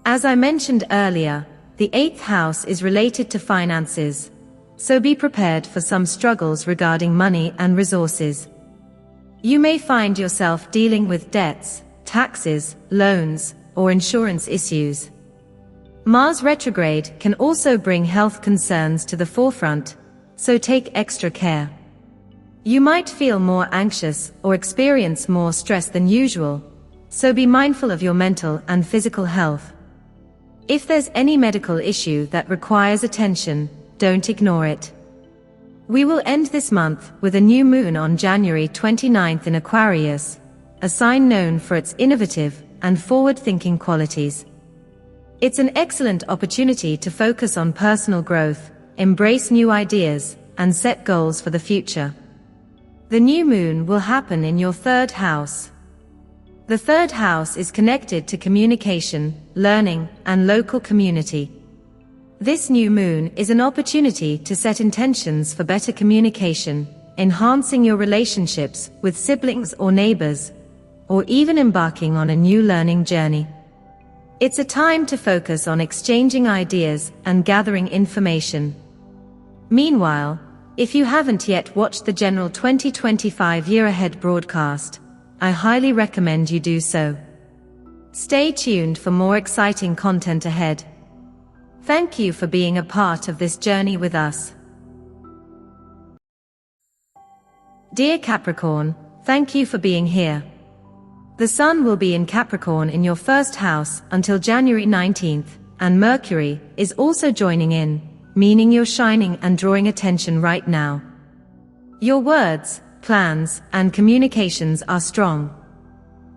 As I mentioned earlier, the 8th house is related to finances, so be prepared for some struggles regarding money and resources. You may find yourself dealing with debts, taxes, loans, or insurance issues. Mars retrograde can also bring health concerns to the forefront, so take extra care. You might feel more anxious or experience more stress than usual, so be mindful of your mental and physical health. If there's any medical issue that requires attention, don't ignore it. We will end this month with a new moon on January 29th in Aquarius, a sign known for its innovative and forward-thinking qualities. It's an excellent opportunity to focus on personal growth, embrace new ideas, and set goals for the future. The new moon will happen in your 3rd house. The 3rd house is connected to communication, learning, and local community. This new moon is an opportunity to set intentions for better communication, enhancing your relationships with siblings or neighbors, or even embarking on a new learning journey. It's a time to focus on exchanging ideas and gathering information. Meanwhile, if you haven't yet watched the general 2025 year-ahead broadcast, I highly recommend you do so. Stay tuned for more exciting content ahead. Thank you for being a part of this journey with us. Dear Capricorn, thank you for being here. The Sun will be in Capricorn in your 1st house until January 19th, and Mercury is also joining in, meaning you're shining and drawing attention right now. Your words, plans, and communications are strong.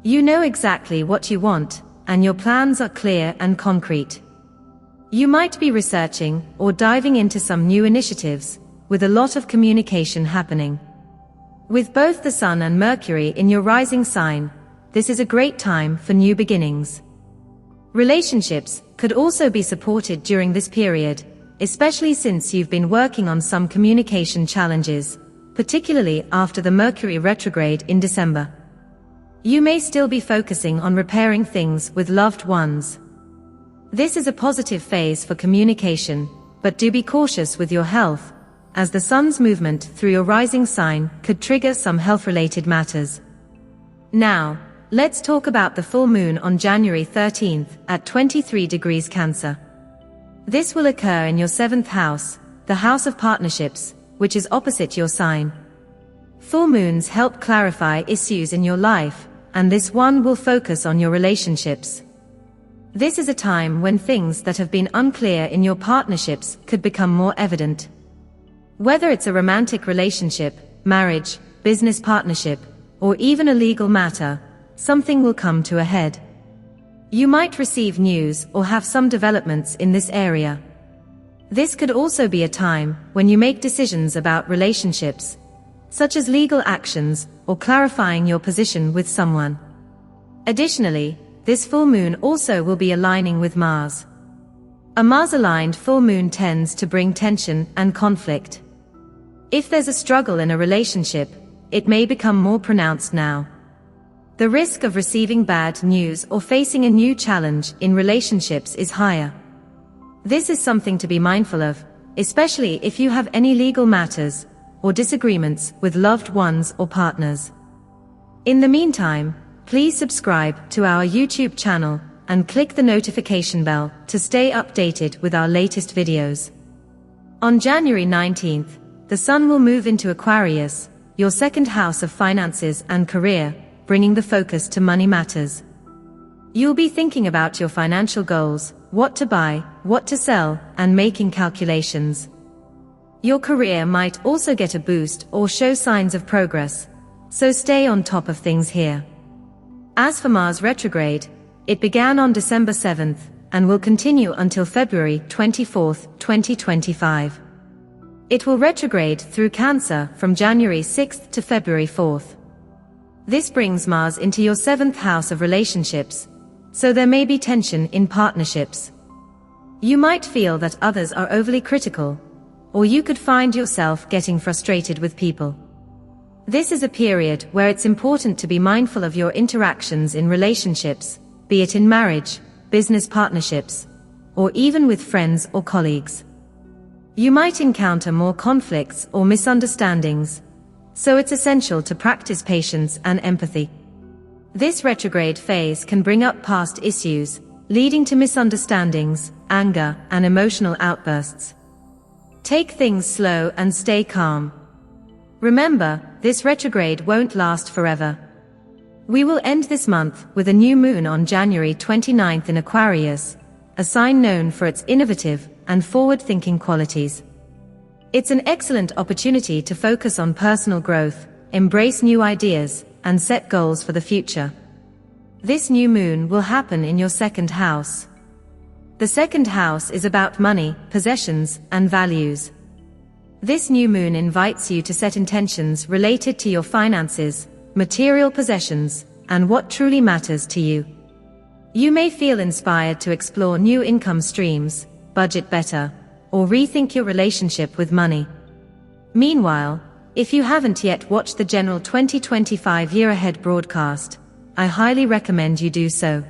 You know exactly what you want, and your plans are clear and concrete. You might be researching or diving into some new initiatives, with a lot of communication happening. With both the Sun and Mercury in your rising sign, this is a great time for new beginnings. Relationships could also be supported during this period, especially since you've been working on some communication challenges, particularly after the Mercury retrograde in December. You may still be focusing on repairing things with loved ones. This is a positive phase for communication, but do be cautious with your health, as the sun's movement through your rising sign could trigger some health-related matters. Now, let's talk about the full moon on January 13th at 23 degrees Cancer. This will occur in your 7th house, the house of partnerships, which is opposite your sign. Full moons help clarify issues in your life, and this one will focus on your relationships. This is a time when things that have been unclear in your partnerships could become more evident. Whether it's a romantic relationship, marriage, business partnership, or even a legal matter, something will come to a head. You might receive news or have some developments in this area. This could also be a time when you make decisions about relationships, such as legal actions or clarifying your position with someone. Additionally, this full moon also will be aligning with Mars. A Mars-aligned full moon tends to bring tension and conflict. If there's a struggle in a relationship, it may become more pronounced now. The risk of receiving bad news or facing a new challenge in relationships is higher. This is something to be mindful of, especially if you have any legal matters or disagreements with loved ones or partners. In the meantime, please subscribe to our YouTube channel and click the notification bell to stay updated with our latest videos. On January 19th, the Sun will move into Aquarius, your 2nd house of finances and career, bringing the focus to money matters. You'll be thinking about your financial goals, what to buy, what to sell, and making calculations. Your career might also get a boost or show signs of progress, so stay on top of things here. As for Mars retrograde, it began on December 7th and will continue until February 24th, 2025. It will retrograde through Cancer from January 6th to February 4th. This brings Mars into your 7th house of relationships, so there may be tension in partnerships. You might feel that others are overly critical, or you could find yourself getting frustrated with people. This is a period where it's important to be mindful of your interactions in relationships, be it in marriage, business partnerships, or even with friends or colleagues. You might encounter more conflicts or misunderstandings, so it's essential to practice patience and empathy. This retrograde phase can bring up past issues, leading to misunderstandings, anger, and emotional outbursts. Take things slow and stay calm. Remember, this retrograde won't last forever. We will end this month with a new moon on January 29th in Aquarius, a sign known for its innovative and forward-thinking qualities. It's an excellent opportunity to focus on personal growth, embrace new ideas, and set goals for the future. This new moon will happen in your 2nd house. The 2nd house is about money, possessions, and values. This new moon invites you to set intentions related to your finances, material possessions, and what truly matters to you. You may feel inspired to explore new income streams, budget better, or rethink your relationship with money. Meanwhile, if you haven't yet watched the general 2025 Year Ahead broadcast, I highly recommend you do so.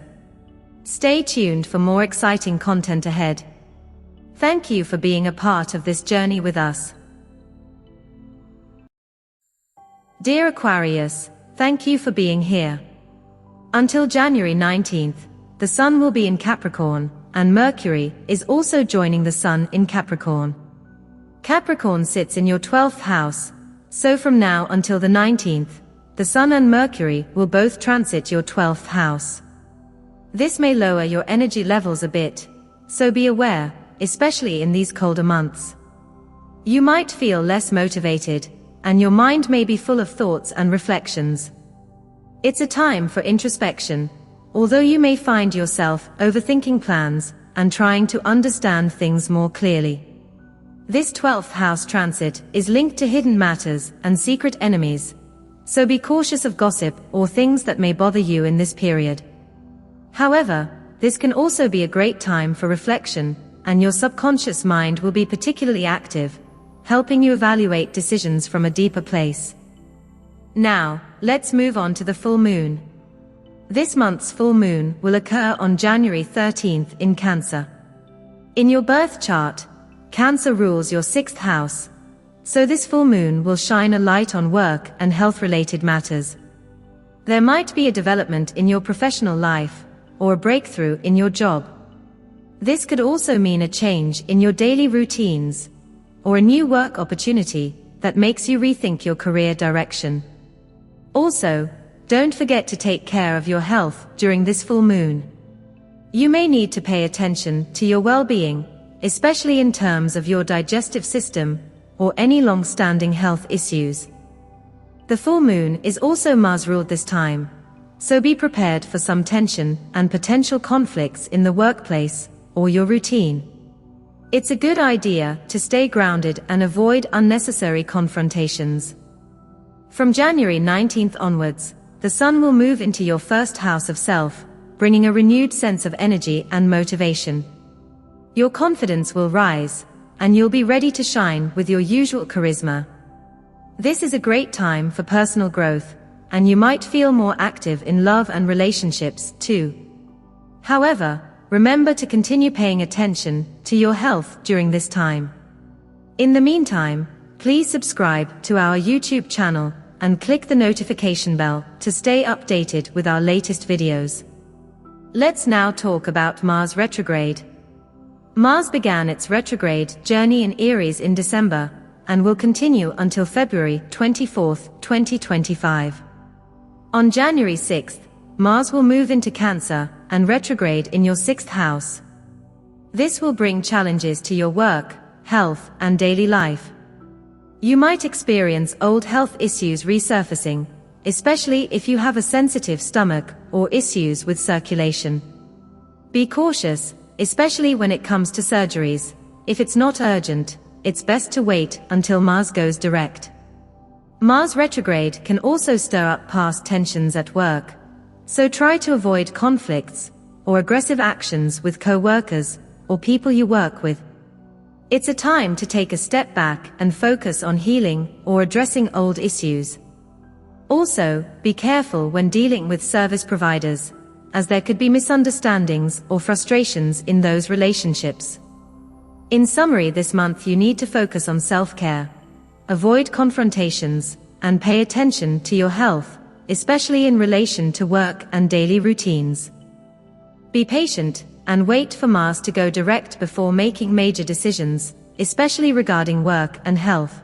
Stay tuned for more exciting content ahead. Thank you for being a part of this journey with us. Dear Aquarius, thank you for being here. Until January 19th, the Sun will be in Capricorn, and Mercury is also joining the Sun in Capricorn. Capricorn sits in your 12th house, so from now until the 19th, the Sun and Mercury will both transit your 12th house. This may lower your energy levels a bit, so be aware, especially in these colder months. You might feel less motivated, and your mind may be full of thoughts and reflections. It's a time for introspection, although you may find yourself overthinking plans and trying to understand things more clearly. This 12th house transit is linked to hidden matters and secret enemies, so be cautious of gossip or things that may bother you in this period. However, this can also be a great time for reflection, and your subconscious mind will be particularly active, helping you evaluate decisions from a deeper place. Now, let's move on to the full moon. This month's full moon will occur on January 13th in Cancer. In your birth chart, Cancer rules your 6th house, So this full moon will shine a light on work and health-related matters. There might be a development in your professional life, or a breakthrough in your job. This could also mean a change in your daily routines, or a new work opportunity that makes you rethink your career direction. Also, don't forget to take care of your health during this full moon. You may need to pay attention to your well-being, especially in terms of your digestive system, or any long-standing health issues. The full moon is also Mars-ruled this time, so be prepared for some tension and potential conflicts in the workplace or your routine. It's a good idea to stay grounded and avoid unnecessary confrontations. From January 19th onwards, the Sun will move into your first house of self, bringing a renewed sense of energy and motivation. Your confidence will rise, and you'll be ready to shine with your usual charisma. This is a great time for personal growth, and you might feel more active in love and relationships too. However, remember to continue paying attention to your health during this time. In the meantime, please subscribe to our YouTube channel and click the notification bell to stay updated with our latest videos. Let's now talk about Mars retrograde. Mars began its retrograde journey in Aries in December, and will continue until February 24, 2025. On January 6th, Mars will move into Cancer and retrograde in your 6th house. This will bring challenges to your work, health, and daily life. You might experience old health issues resurfacing, especially if you have a sensitive stomach or issues with circulation. Be cautious, especially when it comes to surgeries. If it's not urgent, it's best to wait until Mars goes direct. Mars retrograde can also stir up past tensions at work, so try to avoid conflicts or aggressive actions with co-workers or people you work with. It's a time to take a step back and focus on healing or addressing old issues. Also, be careful when dealing with service providers, as there could be misunderstandings or frustrations in those relationships. In summary, this month you need to focus on self-care, avoid confrontations, and pay attention to your health, especially in relation to work and daily routines. Be patient, and wait for Mars to go direct before making major decisions, especially regarding work and health.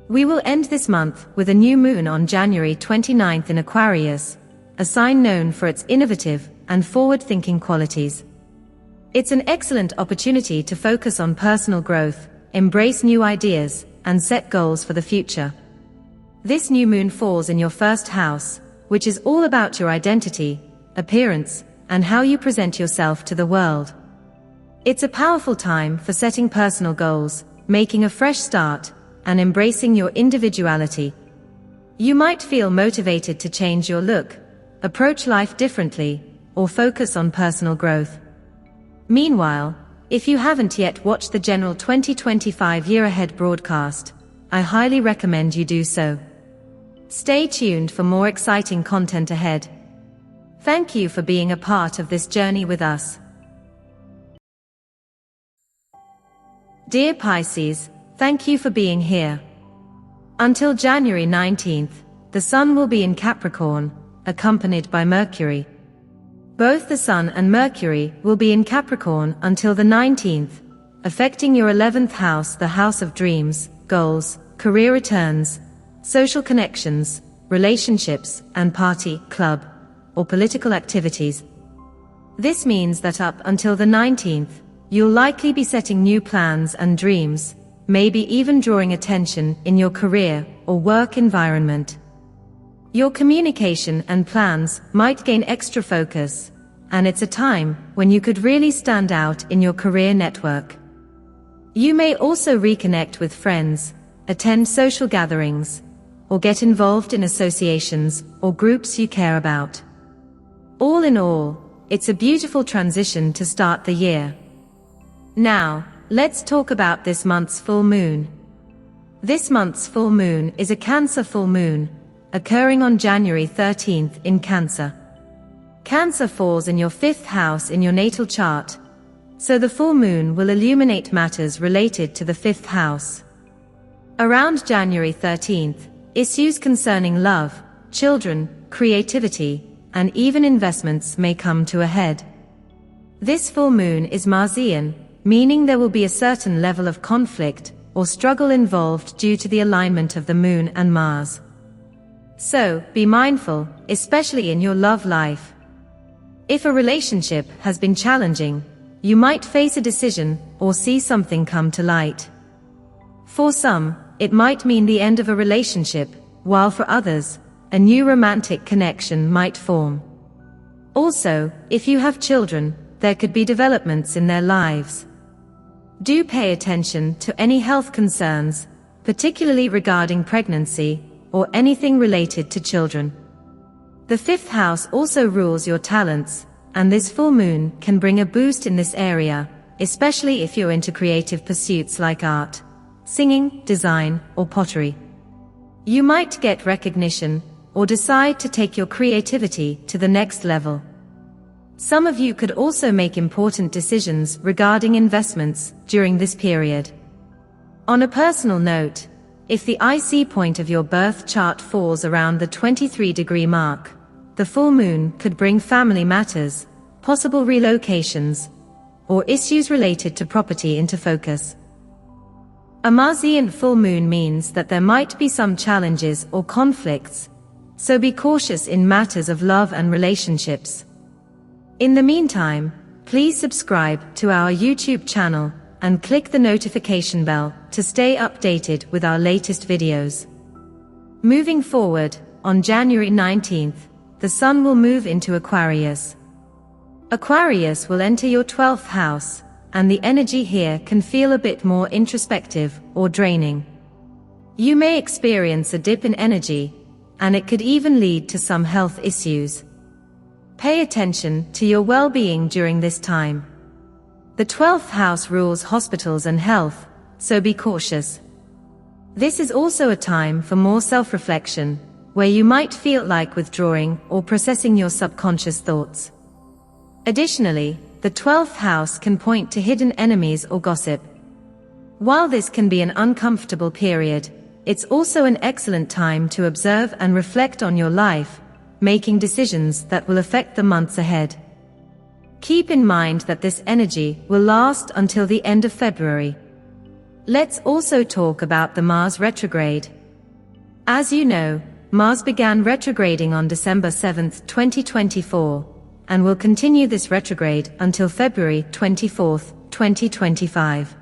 We will end this month with a new moon on January 29th in Aquarius, a sign known for its innovative and forward-thinking qualities. It's an excellent opportunity to focus on personal growth, embrace new ideas, and set goals for the future. This new moon falls in your first house, which is all about your identity, appearance, and how you present yourself to the world. It's a powerful time for setting personal goals, making a fresh start, and embracing your individuality. You might feel motivated to change your look, approach life differently, or focus on personal growth. Meanwhile, if you haven't yet watched the general 2025 year-ahead broadcast, I highly recommend you do so. Stay tuned for more exciting content ahead. Thank you for being a part of this journey with us. Dear Pisces, thank you for being here. Until January 19th, the Sun will be in Capricorn, accompanied by Mercury. Both the Sun and Mercury will be in Capricorn until the 19th, affecting your 11th house, the house of dreams, goals, career returns, social connections, relationships, and party, club, or political activities. This means that up until the 19th, you'll likely be setting new plans and dreams, maybe even drawing attention in your career or work environment. Your communication and plans might gain extra focus, and it's a time when you could really stand out in your career network. You may also reconnect with friends, attend social gatherings, or get involved in associations or groups you care about. All in all, it's a beautiful transition to start the year. Now, let's talk about this month's full moon. This month's full moon is a Cancer full moon, occurring on January 13th in Cancer. Cancer falls in your 5th house in your natal chart, so the full moon will illuminate matters related to the 5th house. Around January 13th, issues concerning love, children, creativity, and even investments may come to a head. This full moon is Marsian, meaning there will be a certain level of conflict or struggle involved due to the alignment of the moon and Mars. So, be mindful, especially in your love life. If a relationship has been challenging, you might face a decision or see something come to light. For some, it might mean the end of a relationship, while for others, a new romantic connection might form. Also, if you have children, there could be developments in their lives. Do pay attention to any health concerns, particularly regarding pregnancy, or anything related to children. The fifth house also rules your talents, and this full moon can bring a boost in this area, especially if you're into creative pursuits like art, singing, design, or pottery. You might get recognition, or decide to take your creativity to the next level. Some of you could also make important decisions regarding investments during this period. On a personal note, if the IC point of your birth chart falls around the 23-degree mark, the full moon could bring family matters, possible relocations, or issues related to property into focus. A Marsian full moon means that there might be some challenges or conflicts, so be cautious in matters of love and relationships. In the meantime, please subscribe to our YouTube channel and click the notification bell to stay updated with our latest videos. Moving forward, on January 19th, the Sun will move into Aquarius. Aquarius will enter your 12th house, and the energy here can feel a bit more introspective or draining. You may experience a dip in energy, and it could even lead to some health issues. Pay attention to your well-being during this time. The 12th house rules hospitals and health, so be cautious. This is also a time for more self-reflection, where you might feel like withdrawing or processing your subconscious thoughts. Additionally, the 12th house can point to hidden enemies or gossip. While this can be an uncomfortable period, it's also an excellent time to observe and reflect on your life, making decisions that will affect the months ahead. Keep in mind that this energy will last until the end of February. Let's also talk about the Mars retrograde. As you know, Mars began retrograding on December 7, 2024, and will continue this retrograde until February 24, 2025.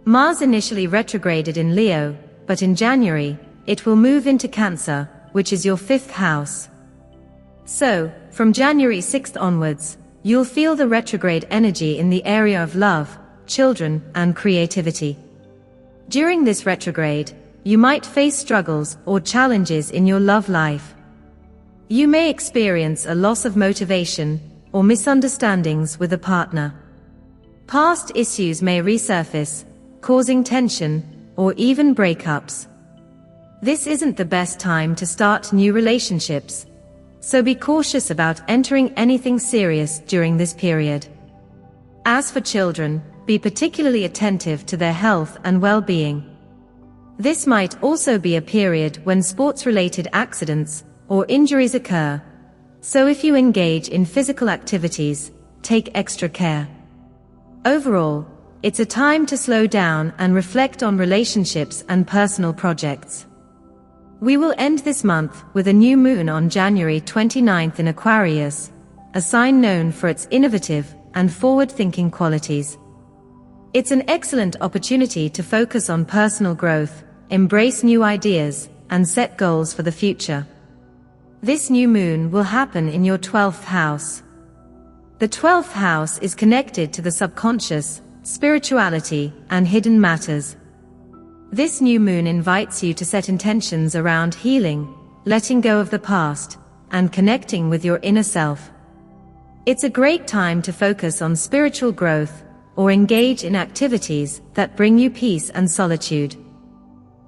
Mars initially retrograded in Leo, but in January, it will move into Cancer, which is your 5th house. So, from January 6th onwards, you'll feel the retrograde energy in the area of love, children, and creativity. During this retrograde, you might face struggles or challenges in your love life. You may experience a loss of motivation or misunderstandings with a partner. Past issues may resurface, causing tension or even breakups. This isn't the best time to start new relationships, so be cautious about entering anything serious during this period. As for children, be particularly attentive to their health and well-being. This might also be a period when sports-related accidents or injuries occur, so if you engage in physical activities, take extra care. Overall, it's a time to slow down and reflect on relationships and personal projects. We will end this month with a new moon on January 29th in Aquarius, a sign known for its innovative and forward-thinking qualities. It's an excellent opportunity to focus on personal growth, embrace new ideas, and set goals for the future. This new moon will happen in your 12th house. The 12th house is connected to the subconscious, spirituality, and hidden matters. This new moon invites you to set intentions around healing, letting go of the past, and connecting with your inner self. It's a great time to focus on spiritual growth, or engage in activities that bring you peace and solitude.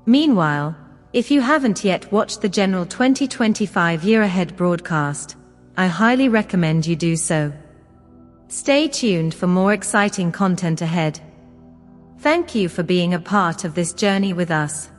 Meanwhile, if you haven't yet watched the general 2025 year-ahead broadcast, I highly recommend you do so. Stay tuned for more exciting content ahead. Thank you for being a part of this journey with us.